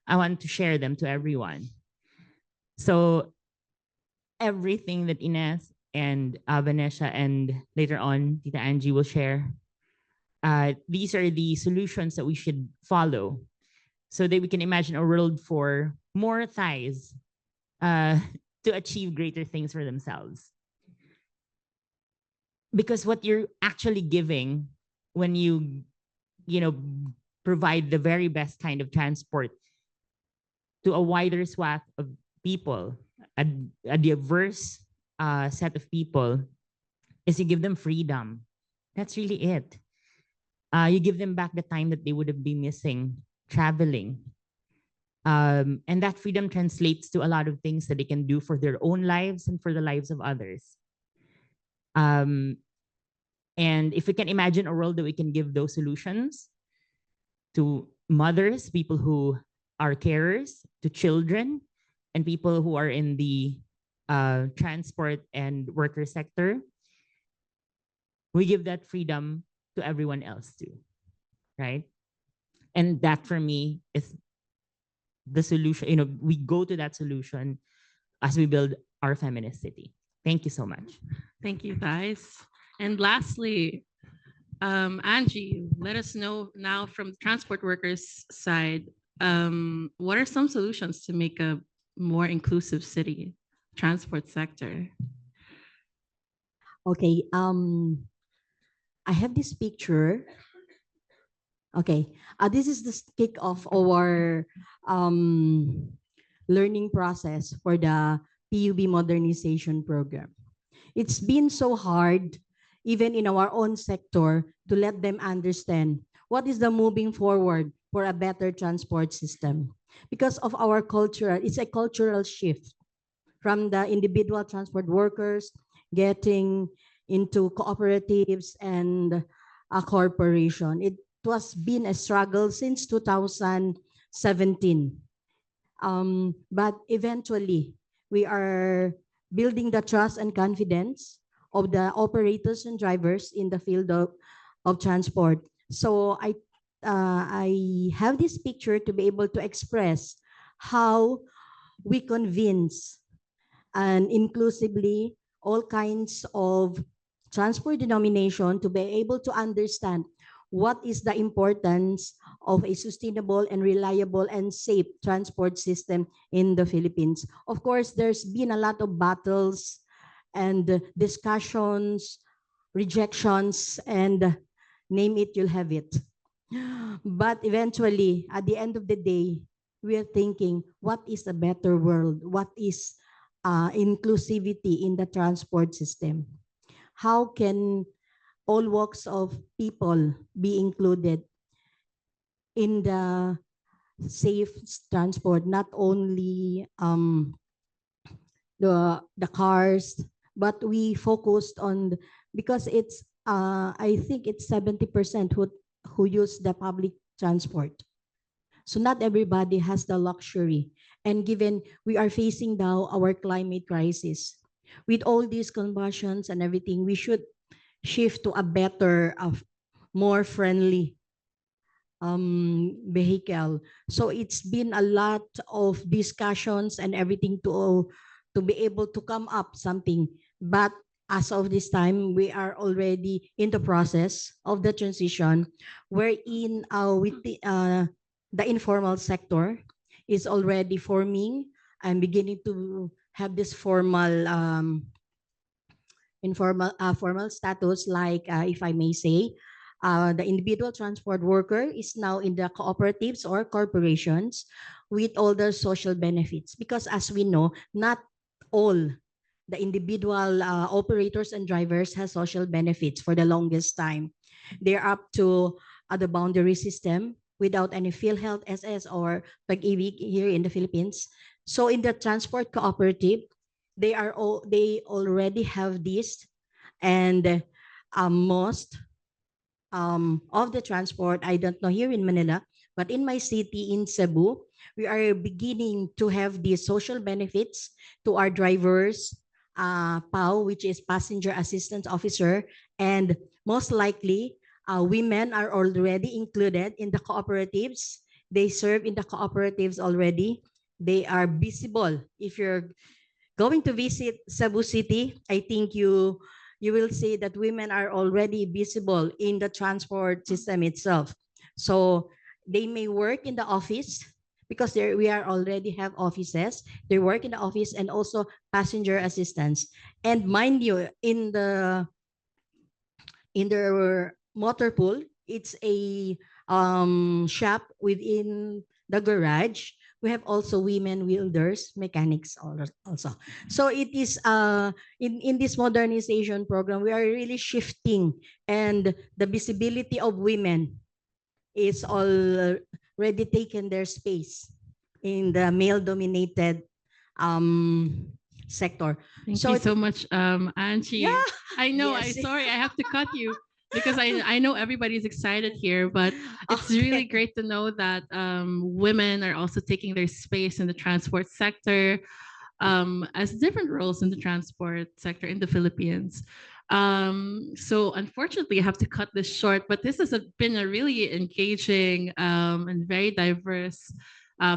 [SPEAKER 4] I want to share them to everyone. So everything that Ines and Vanessa and later on Tita Angie will share, these are the solutions that we should follow so that we can imagine a world for more thighs to achieve greater things for themselves. Because what you're actually giving when you know, provide the very best kind of transport to a wider swath of people, a diverse set of people, is you give them freedom. That's really it. You give them back the time that they would have been missing traveling. And that freedom translates to a lot of things that they can do for their own lives and for the lives of others. And if we can imagine a world that we can give those solutions to mothers, people who are carers, to children, and people who are in the transport and worker sector, we give that freedom to everyone else too, right? And that for me is the solution. You know, we go to that solution as we build our feminist city. Thank you so much.
[SPEAKER 1] Thank you, guys. And lastly, Angie, let us know now from the transport workers side, what are some solutions to make a more inclusive city, transport sector?
[SPEAKER 5] Okay. I have this picture. Okay. This is the kick of our learning process for the PUB modernization program. It's been so hard, even in our own sector, to let them understand what is the moving forward for a better transport system. Because of our culture, it's a cultural shift from the individual transport workers getting into cooperatives and a corporation. It was been a struggle since 2017. But eventually, we are building the trust and confidence of the operators and drivers in the field of transport. So I have this picture to be able to express how we convince and inclusively all kinds of transport denomination to be able to understand what is the importance of a sustainable and reliable and safe transport system in the Philippines. Of course, there's been a lot of battles and discussions, rejections, and name it, you'll have it. But eventually, at the end of the day, we are thinking, what is a better world? What is inclusivity in the transport system? How can all walks of people be included in the safe transport, not only the cars, but we focused on, because it's I think it's 70% who use the public transport. So not everybody has the luxury. And given we are facing now our climate crisis, with all these combustions and everything, we should shift to a better, more friendly vehicle. So it's been a lot of discussions and everything to be able to come up something. But as of this time, we are already in the process of the transition, wherein with the informal sector is already forming and beginning to have this formal formal status, like if I may say, the individual transport worker is now in the cooperatives or corporations with all their social benefits. Because as we know, not all the individual operators and drivers has social benefits for the longest time. They're up to the boundary system without any PhilHealth, SS, or pag-ibig here in the Philippines. So in the transport cooperative, they already have this, and most of the transport, I don't know here in Manila, But in my city, in Cebu, we are beginning to have these social benefits to our drivers, PAO, which is Passenger Assistance Officer, and most likely, women are already included in the cooperatives. They serve in the cooperatives already. They are visible. If you're going to visit Cebu City, I think you will see that women are already visible in the transport system itself. So they may work in the office because we are already have offices. They work in the office and also passenger assistance. And mind you, in the motor pool, it's a shop within the garage. We have also women wielders, mechanics also. So it is in this modernization program, we are really shifting, and the visibility of women is already taken their space in the male-dominated sector.
[SPEAKER 1] Thank
[SPEAKER 5] So
[SPEAKER 1] you so much, Angie.
[SPEAKER 5] yeah,
[SPEAKER 1] I know.
[SPEAKER 5] yes.
[SPEAKER 1] Sorry, I have to cut you because I know everybody's excited here, but it's really
[SPEAKER 5] Okay.
[SPEAKER 1] great to know that women are also taking their space in the transport sector, as different roles in the transport sector in the Philippines. So unfortunately, I have to cut this short, but this has been a really engaging and very diverse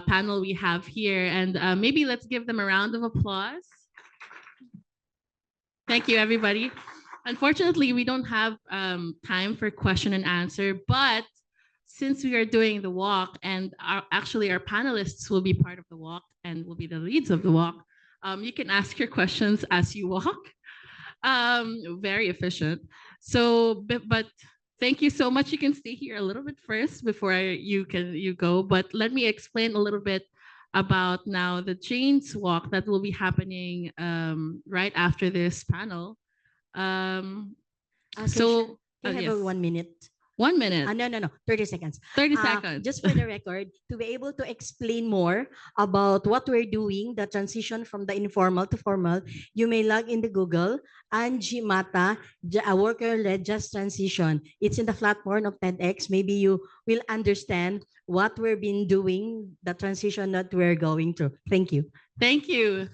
[SPEAKER 1] panel we have here, and maybe let's give them a round of applause. Thank you, everybody. Unfortunately, we don't have time for question and answer, but since we are doing the walk and actually our panelists will be part of the walk and will be the leads of the walk, you can ask your questions as you walk. Very efficient. So, but thank you so much. You can stay here a little bit first before you go. But let me explain a little bit about now the Jane's Walk that will be happening right after this panel. So,
[SPEAKER 5] Can I have
[SPEAKER 1] yes.
[SPEAKER 5] a 1 minute?
[SPEAKER 1] 1 minute.
[SPEAKER 5] No, 30 seconds.
[SPEAKER 1] 30 seconds.
[SPEAKER 5] Just for the record, to be able to explain more about what we're doing, the transition from the informal to formal, you may log in the Google, Angie Mata, a worker-led just transition. It's in the platform of TEDx. Maybe you will understand what we've been doing, the transition that we're going through. Thank you.
[SPEAKER 1] Thank you.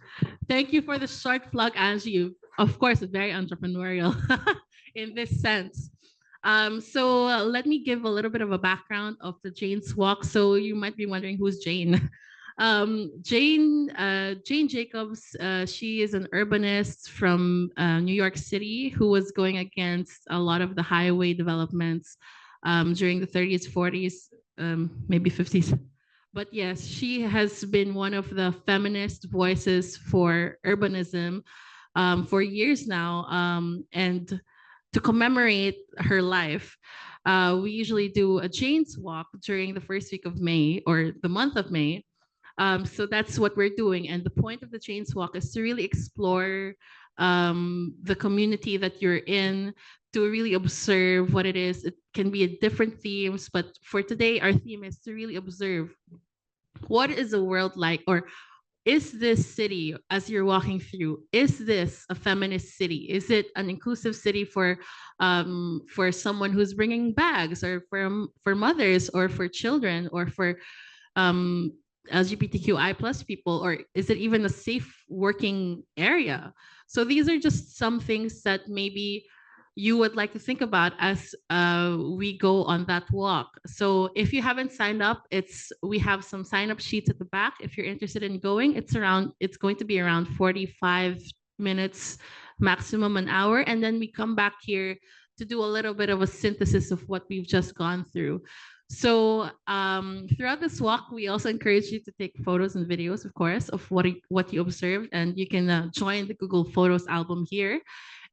[SPEAKER 1] Thank you for the short plug, Angie. Of course, very entrepreneurial in this sense. So let me give a little bit of a background of the Jane's Walk. So you might be wondering who's Jane. Jane Jacobs, she is an urbanist from New York City who was going against a lot of the highway developments during the 30s, 40s, maybe 50s. But yes, she has been one of the feminist voices for urbanism for years now. And to commemorate her life, we usually do a Jane's Walk during the first week of May or the month of May. So that's what we're doing. And the point of the Jane's Walk is to really explore the community that you're in, to really observe what it is. It can be a different themes, but for today, our theme is to really observe what is the world like, or is this city, as you're walking through, is this a feminist city? Is it an inclusive city for someone who's bringing bags, or for mothers, or for children, or for um, LGBTQI plus people, or is it even a safe working area? So these are just some things that maybe you would like to think about as we go on that walk. So if you haven't signed up, we have some sign up sheets at the back. If you're interested in going, it's going to be around 45 minutes, maximum an hour. And then we come back here to do a little bit of a synthesis of what we've just gone through. So throughout this walk, we also encourage you to take photos and videos, of course, of what you observed, and you can join the Google Photos album here.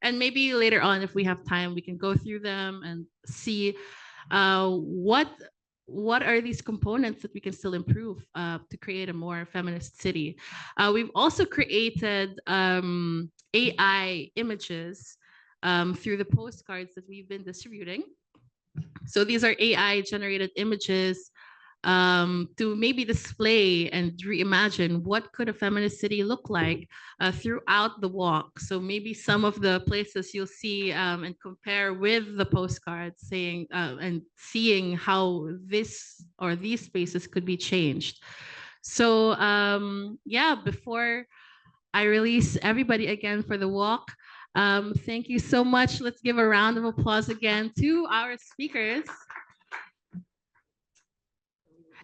[SPEAKER 1] And maybe later on, if we have time, we can go through them and see what are these components that we can still improve to create a more feminist city. We've also created AI images through the postcards that we've been distributing. So these are AI generated images to maybe display and reimagine what could a feminist city look like throughout the walk. So maybe some of the places you'll see and compare with the postcards, saying and seeing how this or these spaces could be changed. So yeah, before I release everybody again for the walk, thank you so much. Let's give a round of applause again to our speakers.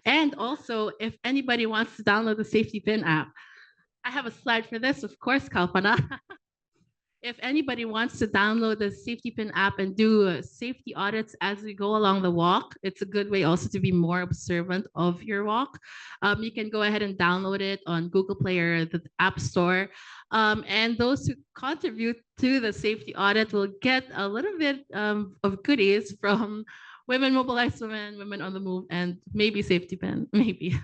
[SPEAKER 1] And also, if anybody wants to download the Safety Pin app, I have a slide for this, of course, Kalpana. If anybody wants to download the Safety Pin app and do safety audits as we go along the walk, it's a good way also to be more observant of your walk. You can go ahead and download it on Google Play or the App Store. And those who contribute to the safety audit will get a little bit of goodies from Women Mobilize Women, Women on the Move, and maybe Safety Pin, maybe.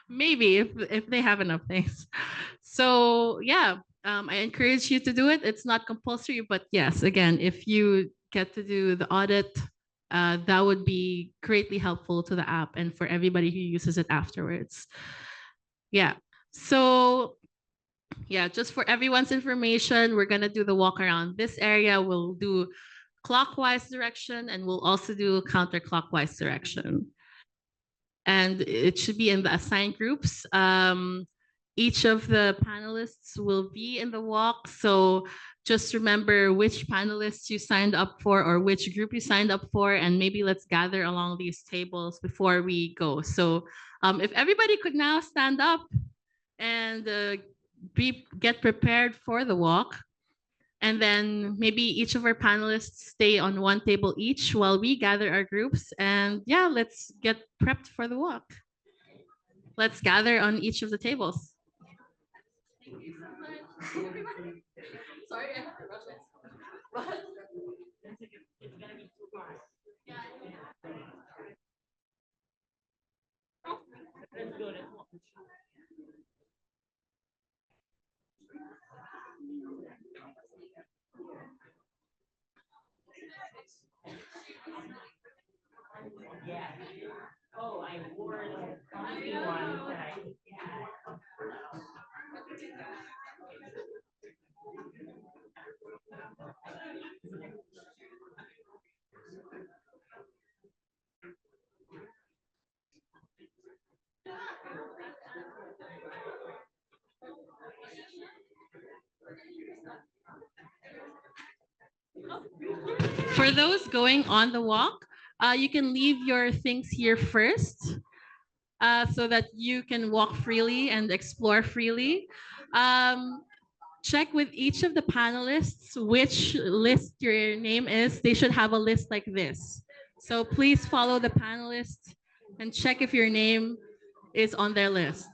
[SPEAKER 1] Maybe if they have enough things. So yeah, I encourage you to do it. It's not compulsory, but yes, again, if you get to do the audit, that would be greatly helpful to the app and for everybody who uses it afterwards. Yeah. So yeah, just for everyone's information, we're gonna do the walk around this area. We'll do clockwise direction and we'll also do counterclockwise direction. And it should be in the assigned groups. Each of the panelists will be in the walk. So just remember which panelists you signed up for or which group you signed up for, and maybe let's gather along these tables before we go. So if everybody could now stand up and get prepared for the walk. And then maybe each of our panelists stay on one table each while we gather our groups. And yeah, let's get prepped for the walk. Let's gather on each of the tables. Thank you so much. Sorry, I have to rush it. But it's gonna be too far. Yeah. Let's go. Let's walk. Yeah. Oh, I wore the comfy one. For those going on the walk, you can leave your things here first so that you can walk freely and explore freely. Check with each of the panelists which list your name is. They should have a list like this. So please follow the panelists and check if your name is on their list.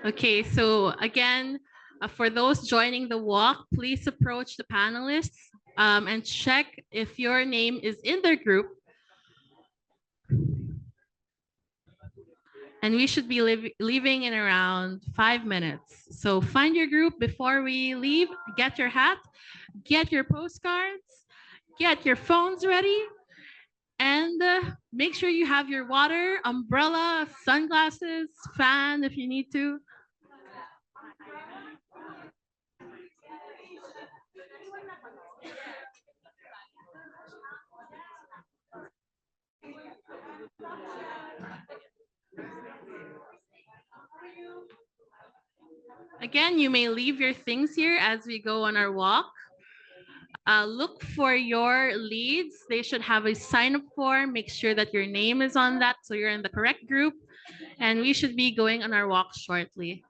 [SPEAKER 1] Okay, so again, for those joining the walk, please approach the panelists and check if your name is in their group. And we should be leaving in around 5 minutes. So find your group before we leave, get your hat, get your postcards, get your phones ready, and make sure you have your water, umbrella, sunglasses, fan if you need to. Again, you may leave your things here as we go on our walk. Look for your leads. They should have a sign-up form. Make sure that your name is on that so you're in the correct group. And we should be going on our walk shortly.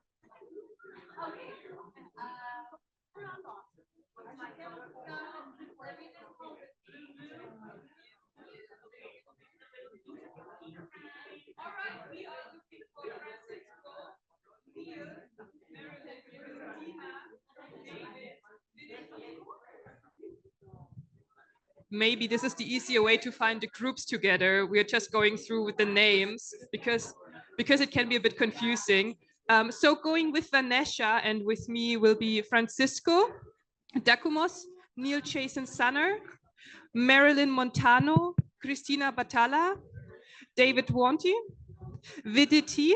[SPEAKER 6] Maybe this is the easier way to find the groups together. We're just going through with the names because it can be a bit confusing. So going with Vanessa and with me will be Francisco Dacumos, Neil Jason Sanner, Marilyn Montano, Cristina Batalla, David Wanty, Viditi.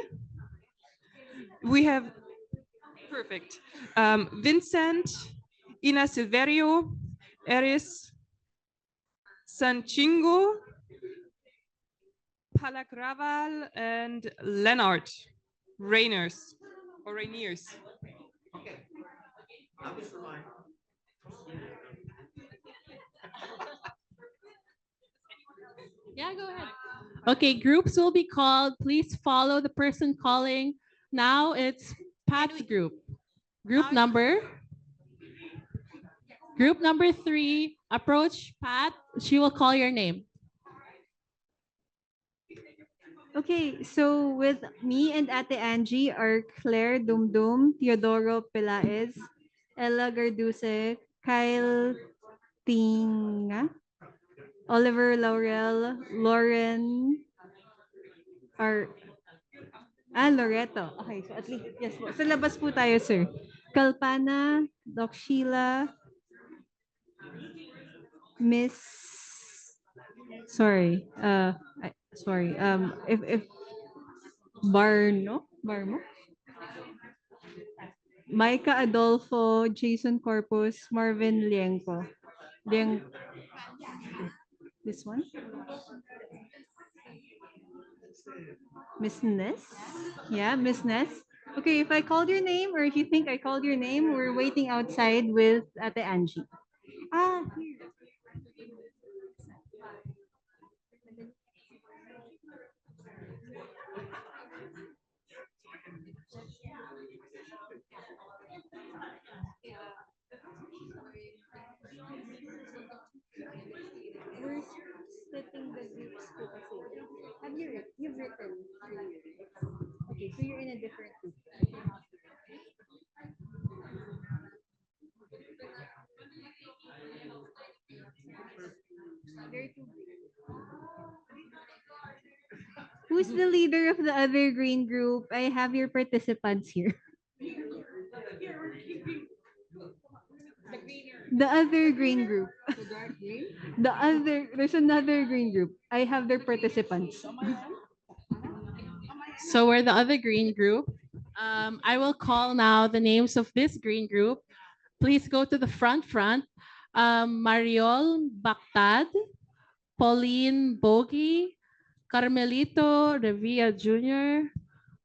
[SPEAKER 6] We have, perfect, Vincent, Ina Silverio, Eris Sanchingo, Palagraval, and Leonard Rainiers or Rainiers. Okay.
[SPEAKER 1] Yeah, go ahead. Okay, groups will be called. Please follow the person calling. Now it's Pat's group. Group number 3. Approach Pat. She will call your name.
[SPEAKER 7] Okay, so with me and Ate Angie are Claire Dumdum, Teodoro Pelaez, Ella Garduce, Kyle Tinga, Oliver Laurel, Lauren, Loreto. Okay, so at least, yes po. Sa labas po tayo, sir. Kalpana, Doc Sheila, Miss, sorry, if Barmo, Micah Adolfo, Jason Corpus, Marvin Lienko. This one? Miss Ness? Yeah, Miss Ness. Okay, if I called your name or if you think I called your name, we're waiting outside with Ate Angie. Here. We're splitting the groups to kasi. You've written? Okay, so you're in a different group. Who's the leader of the other green group? I have your participants here. The other green group. There's another green group. I have their participants.
[SPEAKER 1] So we're the other green group. I will call now the names of this green group. Please go to the front. Mariol Bactad, Pauline Bogi, Carmelito Revilla Jr.,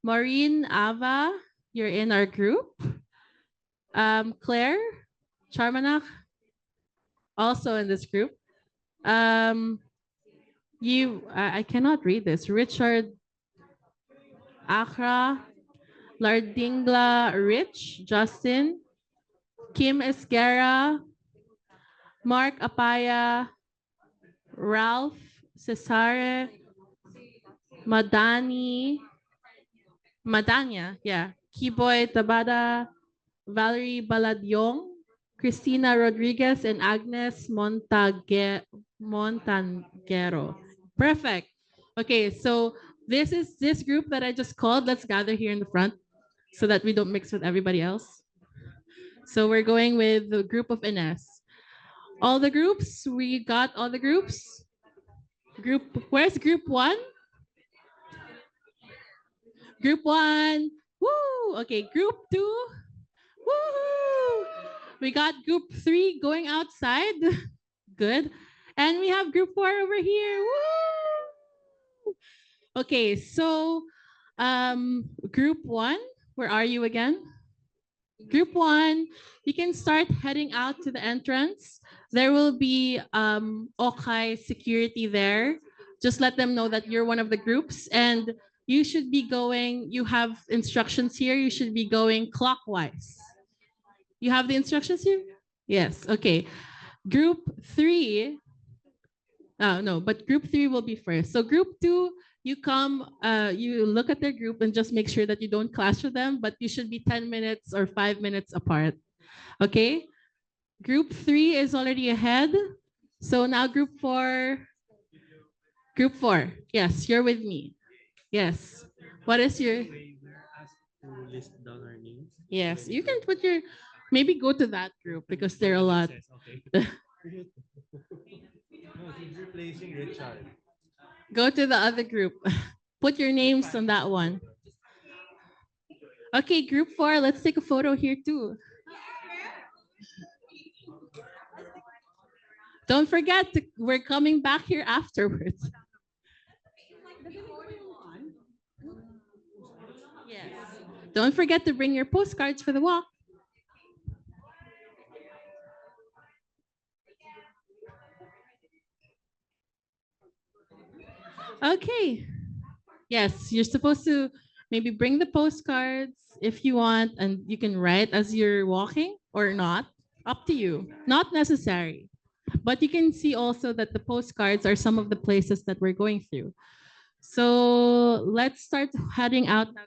[SPEAKER 1] Maureen Ava, you're in our group. Claire Charmanac, also in this group. I cannot read this. Richard Akra, Lardingla Rich, Justin, Kim Esguerra, Mark Apaya, Ralph Cesare, Madania, yeah, Kiboy Tabada, Valerie Baladyong, Christina Rodriguez, and Agnes Montangero. Perfect. Okay, so this is this group that I just called. Let's gather here in the front so that we don't mix with everybody else. So we're going with the group of Ines. All the groups, we got all the groups. Where's group 1? Group 1, woo! Okay, group 2, woo! We got group 3 going outside, good. And we have group 4 over here, woo! Okay, so group 1, where are you again? Group 1, you can start heading out to the entrance. There will be Okay security there. Just let them know that you're one of the groups, and you should be going, you have instructions here, you should be going clockwise. You have the instructions here? Yes, okay. Group 3, no, but group 3 will be first. So group 2, you come, you look at their group and just make sure that you don't clash with them, but you should be 10 minutes or 5 minutes apart. Okay? Group 3 is already ahead. So now group 4. Group 4. Yes, you're with me. Yes. What is your...
[SPEAKER 8] List down our names.
[SPEAKER 1] Yes, you can put your... Maybe go to that group because there are a lot.
[SPEAKER 8] Okay. No, he's replacing Richard.
[SPEAKER 1] Go to the other group. Put your names on that one. Okay, group 4, let's take a photo here too. Don't forget, we're coming back here afterwards. Yes. Don't forget to bring your postcards for the walk. Okay. Yes, you're supposed to maybe bring the postcards if you want, and you can write as you're walking or not. Up to you. Not necessary. But you can see also that the postcards are some of the places that we're going through. So let's start heading out now.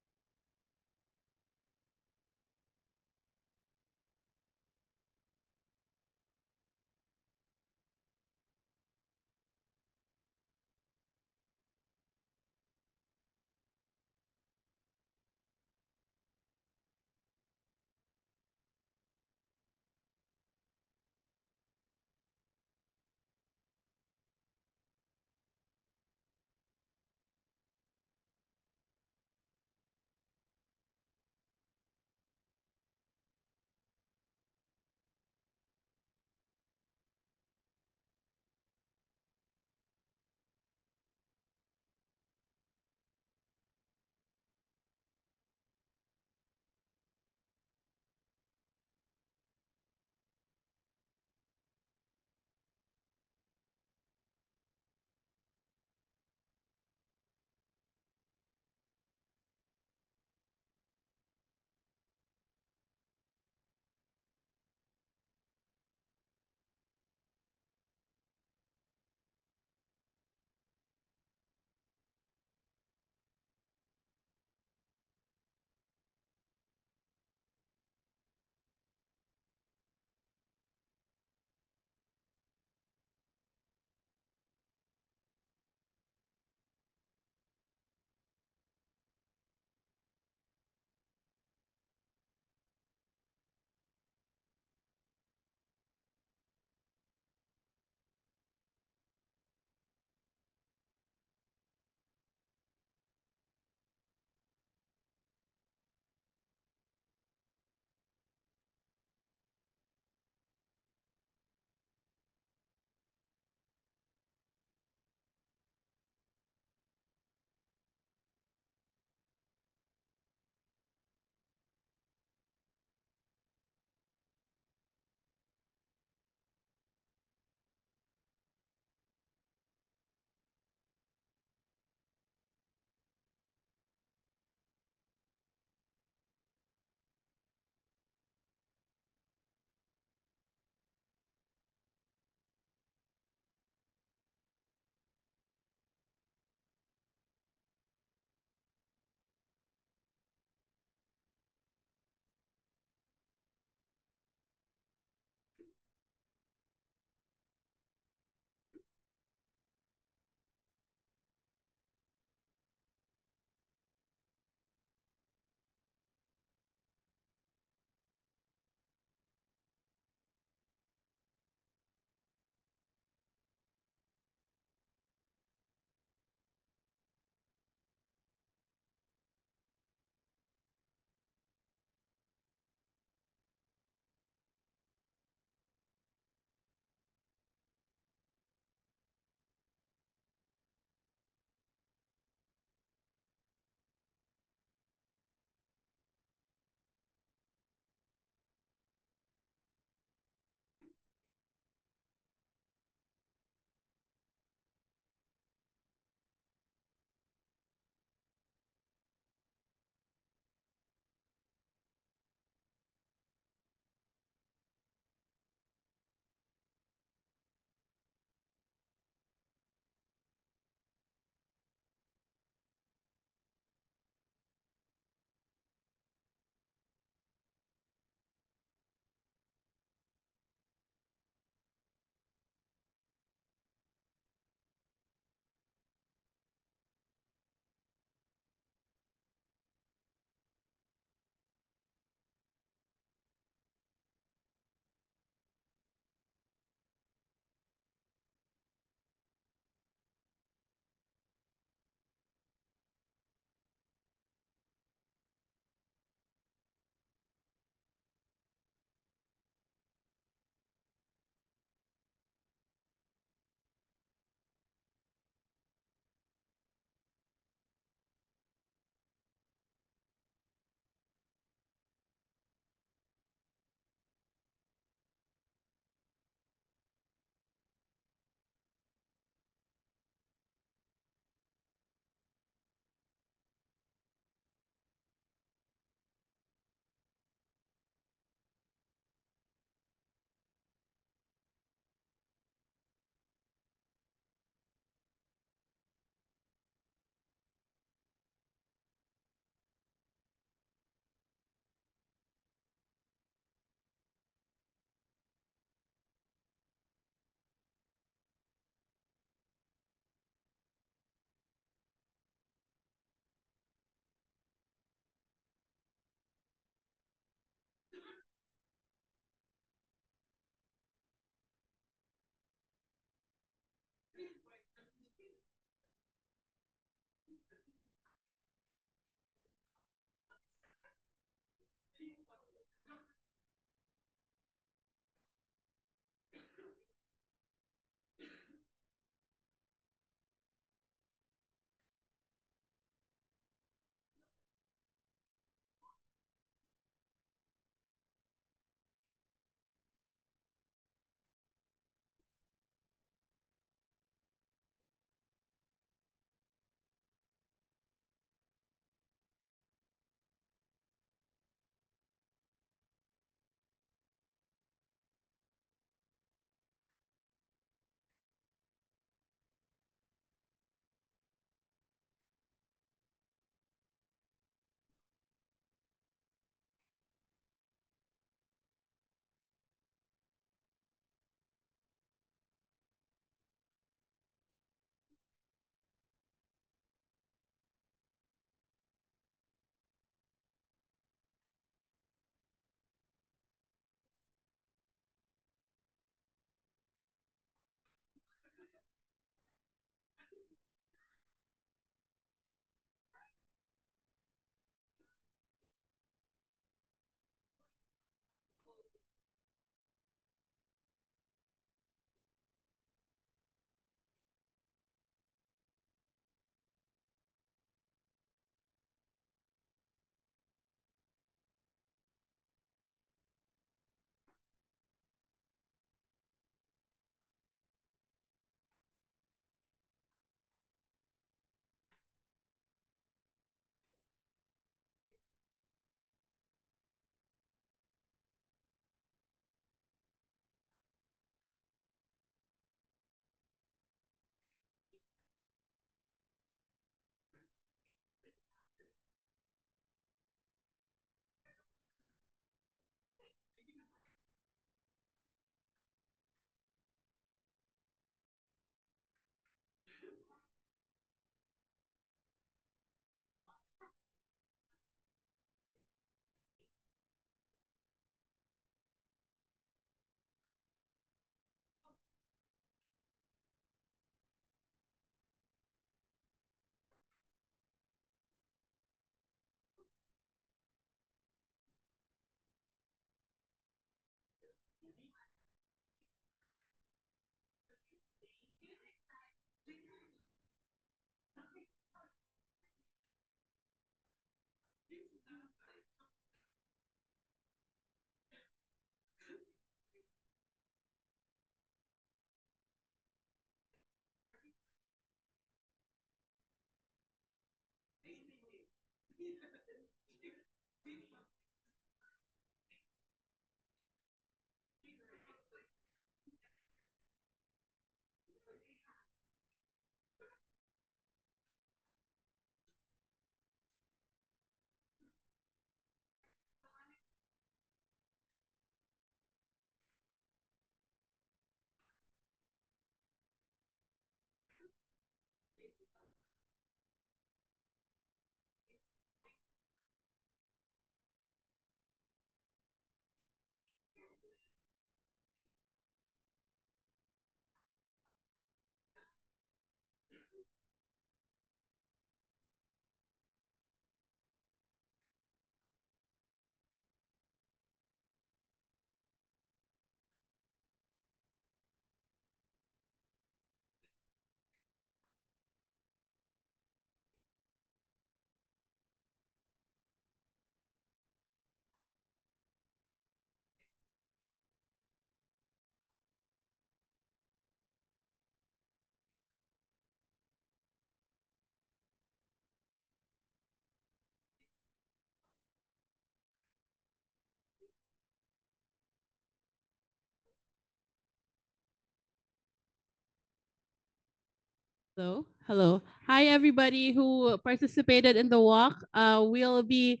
[SPEAKER 1] Hello, hello. Hi, everybody who participated in the walk. We'll be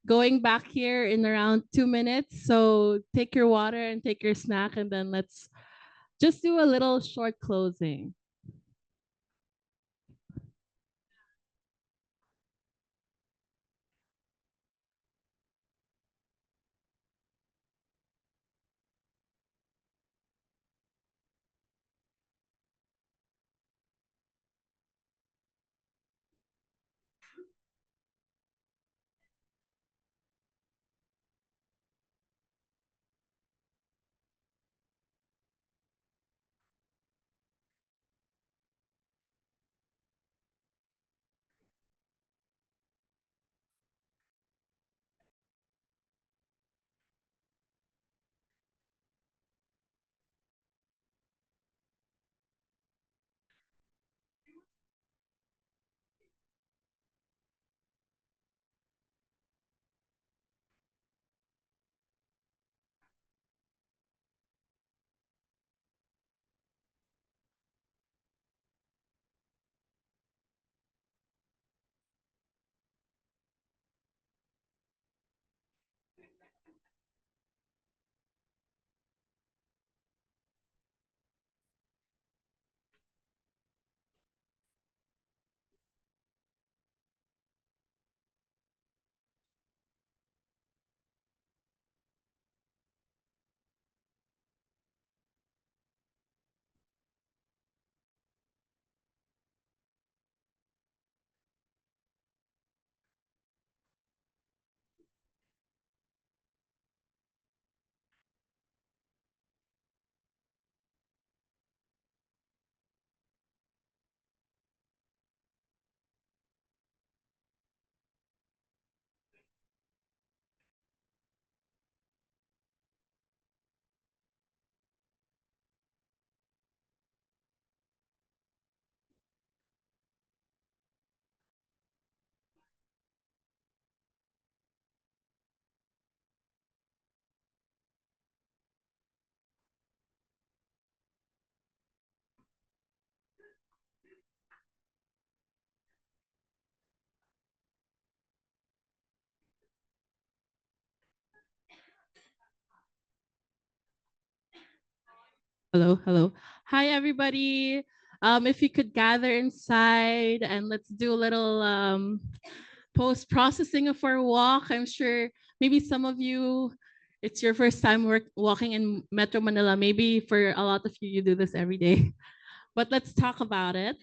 [SPEAKER 1] going back here in around 2 minutes. So take your water and take your snack, and then let's just do a little short closing. Hello, hello. Hi, everybody. If you could gather inside and let's do a little post-processing of our walk. I'm sure maybe some of you, it's your first time walking in Metro Manila. Maybe for a lot of you, you do this every day. But let's talk about it.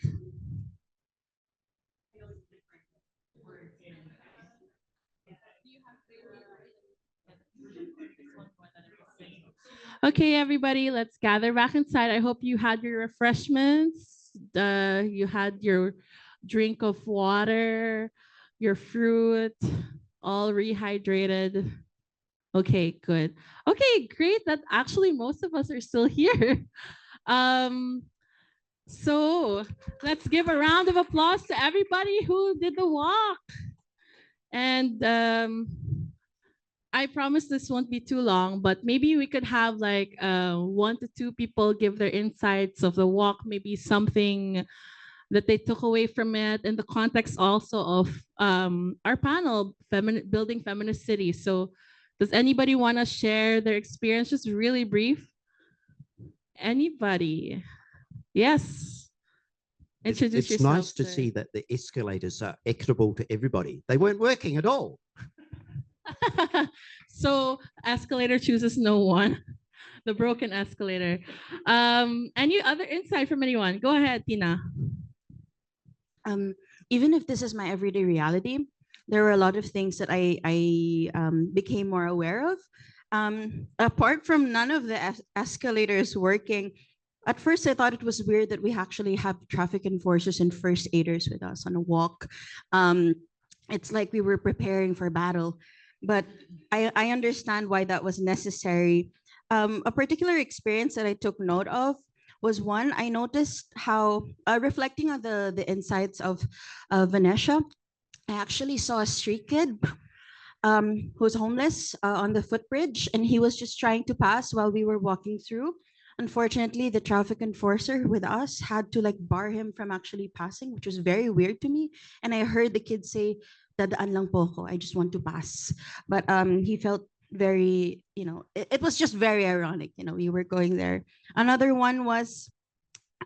[SPEAKER 1] Okay, everybody, let's gather back inside. I hope you had your refreshments. You had your drink of water, your fruit, all rehydrated. Okay, good. Okay, great. That actually most of us are still here. Um, so let's give a round of applause to everybody who did the walk. And I promise this won't be too long, but maybe we could have like 1 to 2 people give their insights of the walk, maybe something that they took away from it in the context also of our panel, Building Feminist Cities. So does anybody want to share their experience, just really brief? Anybody? Yes. Introduce
[SPEAKER 9] It's
[SPEAKER 1] yourself,
[SPEAKER 9] nice to
[SPEAKER 1] sir.
[SPEAKER 9] see that the escalators are equitable to everybody. They weren't working at all.
[SPEAKER 1] So escalator chooses no one. The broken escalator. Any other insight from anyone? Go ahead, Tina.
[SPEAKER 10] Even if this is my everyday reality, there were a lot of things that I became more aware of. Apart from none of the escalators working, at first I thought it was weird that we actually have traffic enforcers and first aiders with us on a walk. It's like we were preparing for battle, but I understand why that was necessary. A particular experience that I took note of was one I noticed how reflecting on the insights of Vanessa, I actually saw a street kid who was homeless on the footbridge, and he was just trying to pass while we were walking through. Unfortunately, the traffic enforcer with us had to like bar him from actually passing, which was very weird to me. And I heard the kid say, "Dadaan lang po ako. I just want to pass." But he felt very, it was just very ironic. We were going there. Another one was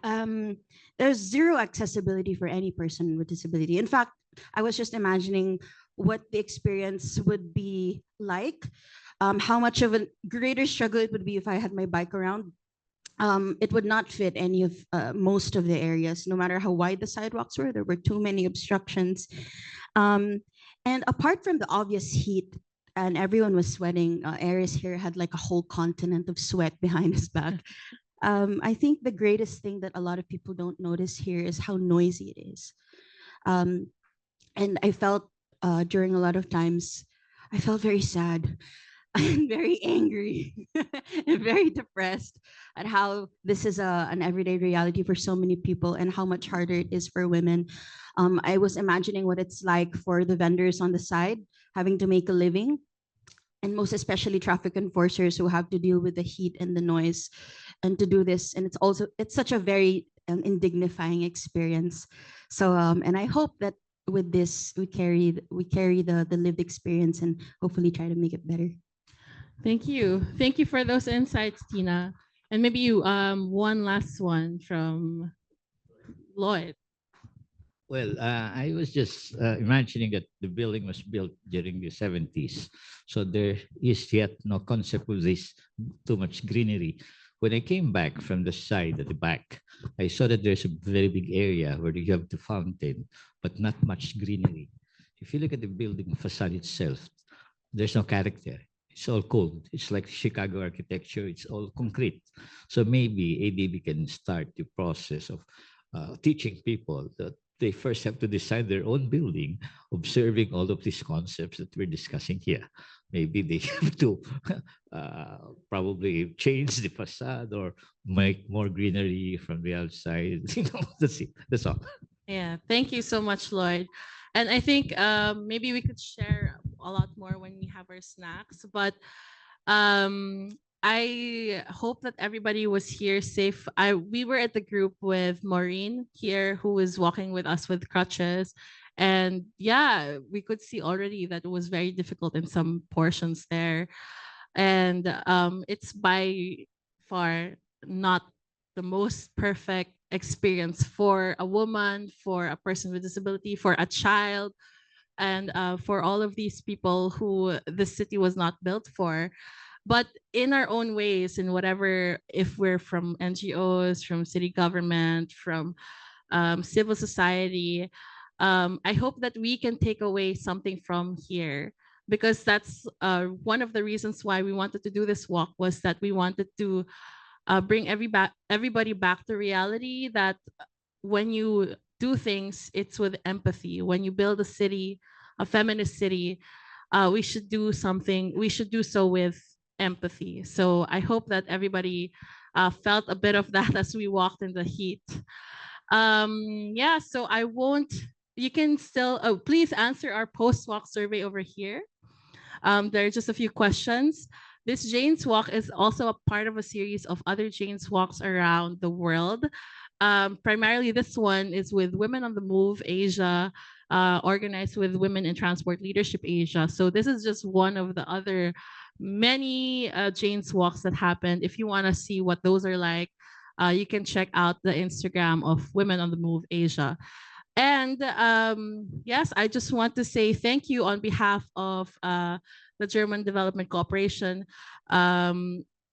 [SPEAKER 10] there's zero accessibility for any person with disability. In fact, I was just imagining what the experience would be like, how much of a greater struggle it would be if I had my bike around. It would not fit any of most of the areas, no matter how wide the sidewalks were. There were too many obstructions. And apart from the obvious heat, and everyone was sweating, Aries here had like a whole continent of sweat behind his back. I think the greatest thing that a lot of people don't notice here is how noisy it is. And I felt during a lot of times, I felt very sad and very angry and very depressed at how this is an everyday reality for so many people and how much harder it is for women. I was imagining what it's like for the vendors on the side having to make a living, and most especially traffic enforcers who have to deal with the heat and the noise and to do this. And it's such a very indignifying experience. So and I hope that with this we carry the lived experience and hopefully try to make it better.
[SPEAKER 1] Thank you. Thank you for those insights, Tina. And maybe you one last one from Lloyd.
[SPEAKER 11] Well, I was just imagining that the building was built during the 70s. So there is yet no concept of this too much greenery. When I came back from the side at the back, I saw that there's a very big area where you have the fountain, but not much greenery. If you look at the building facade itself, there's no character. It's all cold. It's like Chicago architecture. It's all concrete. So maybe ADB can start the process of teaching people that they first have to design their own building, observing all of these concepts that we're discussing here. Maybe they have to probably change the facade or make more greenery from the outside. That's it. That's all.
[SPEAKER 1] Yeah, thank you so much, Lloyd. And I think maybe we could share a lot more when we have our snacks. But I hope that everybody was here safe. We were at the group with Maureen here, who was walking with us with crutches. And yeah, we could see already that it was very difficult in some portions there. And it's by far not the most perfect experience for a woman, for a person with disability, for a child, and for all of these people who the city was not built for. But in our own ways, in whatever, if we're from NGOs, from city government, from civil society, I hope that we can take away something from here, because that's one of the reasons why we wanted to do this walk, was that we wanted to bring everybody back to reality, that when you do things, it's with empathy. When you build a city, a feminist city, we should do something, we should do so with empathy. So I hope that everybody felt a bit of that as we walked in the heat. Yeah, so I won't you can still, oh, please answer our post-walk survey over here. There are just a few questions. This Jane's Walk is also a part of a series of other Jane's Walks around the world. Primarily, this one is with Women on the Move Asia, organized with Women in Transport Leadership Asia. So this is just one of the other many Jane's Walks that happened. If you want to see what those are like, you can check out the Instagram of Women on the Move Asia. And yes, I just want to say thank you on behalf of the German Development Cooperation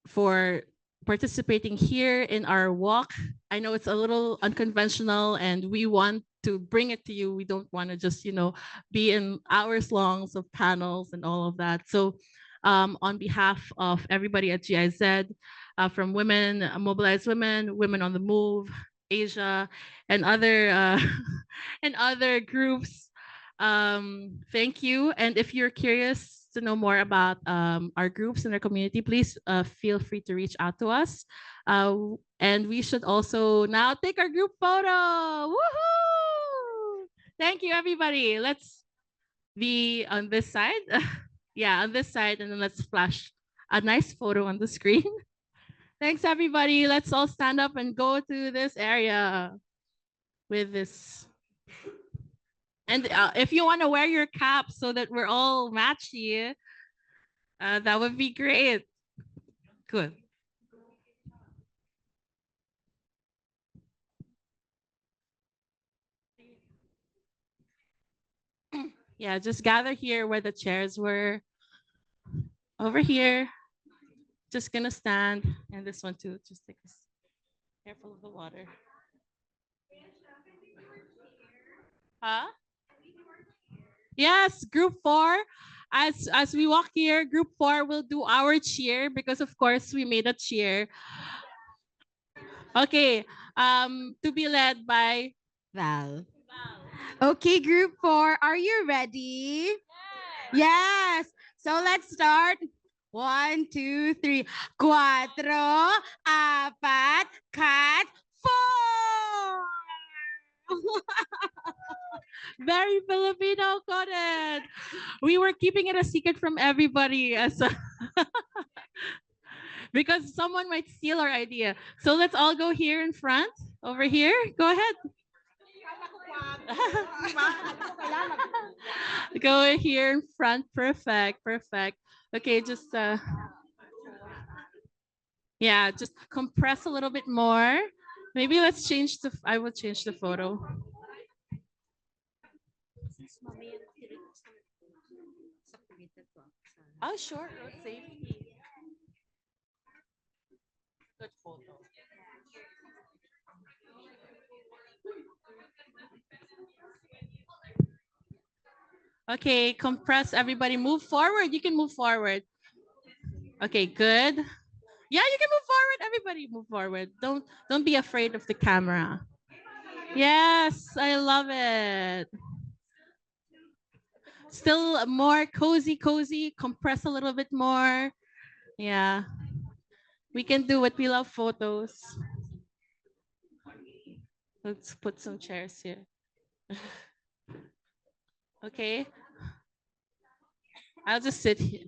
[SPEAKER 1] for participating here in our walk. I know it's a little unconventional and we want to bring it to you. We don't want to just, be in hours longs of panels and all of that. So on behalf of everybody at GIZ, from Women, Mobilized Women, Women on the Move, Asia, and other and other groups. Thank you. And if you're curious to know more about our groups and our community, please feel free to reach out to us. And we should also now take our group photo. Woohoo! Thank you, everybody. Let's be on this side. Yeah, on this side, and then let's flash a nice photo on the screen. Thanks, everybody. Let's all stand up and go to this area with this. And if you want to wear your cap so that we're all matchy, that would be great. Good. Yeah, just gather here where the chairs were. Over here. Just gonna stand. And this one too. Just take this. Careful of the water. Huh? Yes, group 4. As we walk here, group 4 will do our cheer because of course we made a cheer. Okay, to be led by
[SPEAKER 10] Val. Okay, group 4, are you ready? Yes. So let's start. 1, 2, 3. Cuatro, apat, kat, 4.
[SPEAKER 1] Very Filipino coded. We were keeping it a secret from everybody because someone might steal our idea. So let's all go here in front, over here. Go ahead. Go here in front. Perfect. Perfect. Okay, just yeah, just compress a little bit more. Maybe let's change I will change the photo. Oh, sure. Road safety. Good photo. Okay, compress everybody. Move forward. You can move forward. Okay, good. Yeah, you can move forward. Everybody move forward. Don't be afraid of the camera. Yes, I love it. Still more cozy. Compress a little bit more. Yeah. We can do it. We love photos. Let's put some chairs here. Okay. I'll just sit here.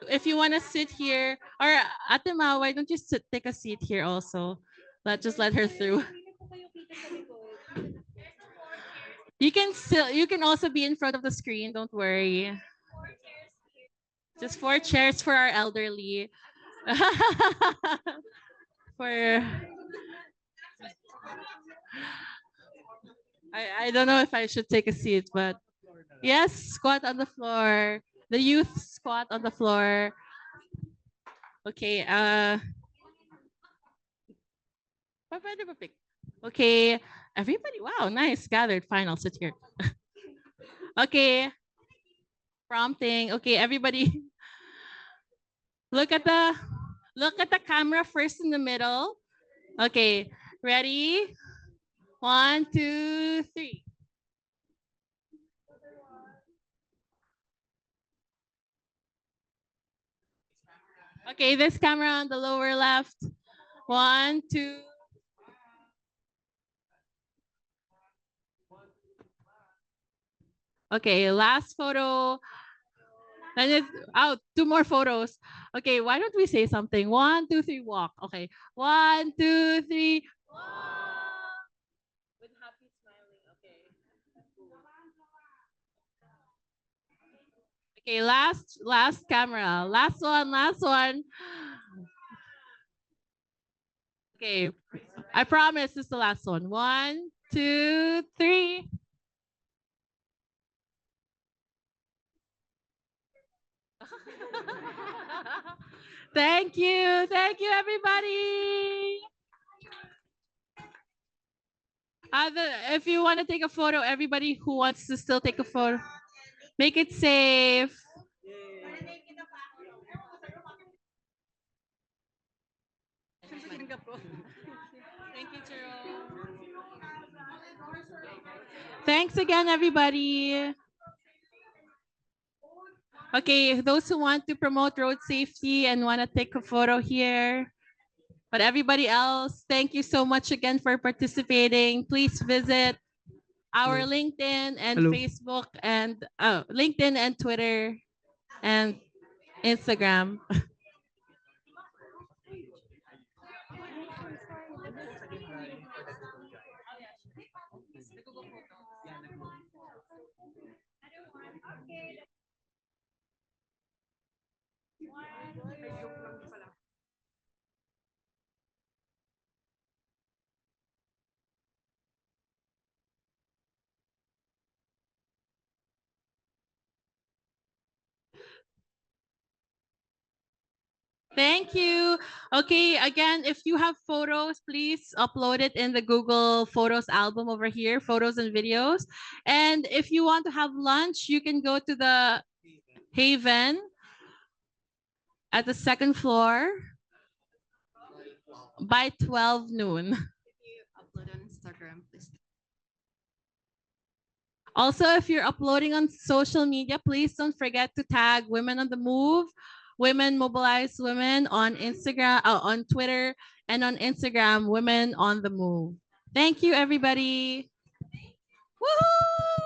[SPEAKER 1] If you want to sit here, or Atima, why don't you take a seat here also? Just let her through. You can also be in front of the screen, don't worry. Just 4 chairs for our elderly. I don't know if I should take a seat, but yes, squat on the floor. The youth squat on the floor. Okay, okay, everybody, wow, nice, gathered, fine, I'll sit here. Okay, prompting. Okay, everybody, look at the camera first in the middle. Okay, ready? 1, 2, 3. Okay, this camera on the lower left. 1, 2. Okay, last photo. Then it's out. 2 more photos. Okay, why don't we say something? 1, 2, 3, walk. Okay, 1, 2, 3. Walk. With happy smiling. Okay. Okay, last camera. Last one, last one. Okay, I promise this is the last one. 1, 2, 3. Thank you. Thank you, everybody. If you want to take a photo, everybody who wants to still take a photo, make it safe. Thank you, Jerome. Thanks again, everybody. Okay, those who want to promote road safety and want to take a photo here. But everybody else, thank you so much again for participating. Please visit our LinkedIn and Facebook and LinkedIn and Twitter and Instagram. Thank you. Okay, again, if you have photos, please upload it in the Google Photos album over here, photos and videos. And if you want to have lunch, you can go to the Haven at the second floor by 12 noon.
[SPEAKER 10] Upload on Instagram, please.
[SPEAKER 1] Also, if you're uploading on social media, please don't forget to tag Women on the Move, Women Mobilize Women on Instagram, on Twitter, and on Instagram, Women on the Move. Thank you, everybody. Woohoo!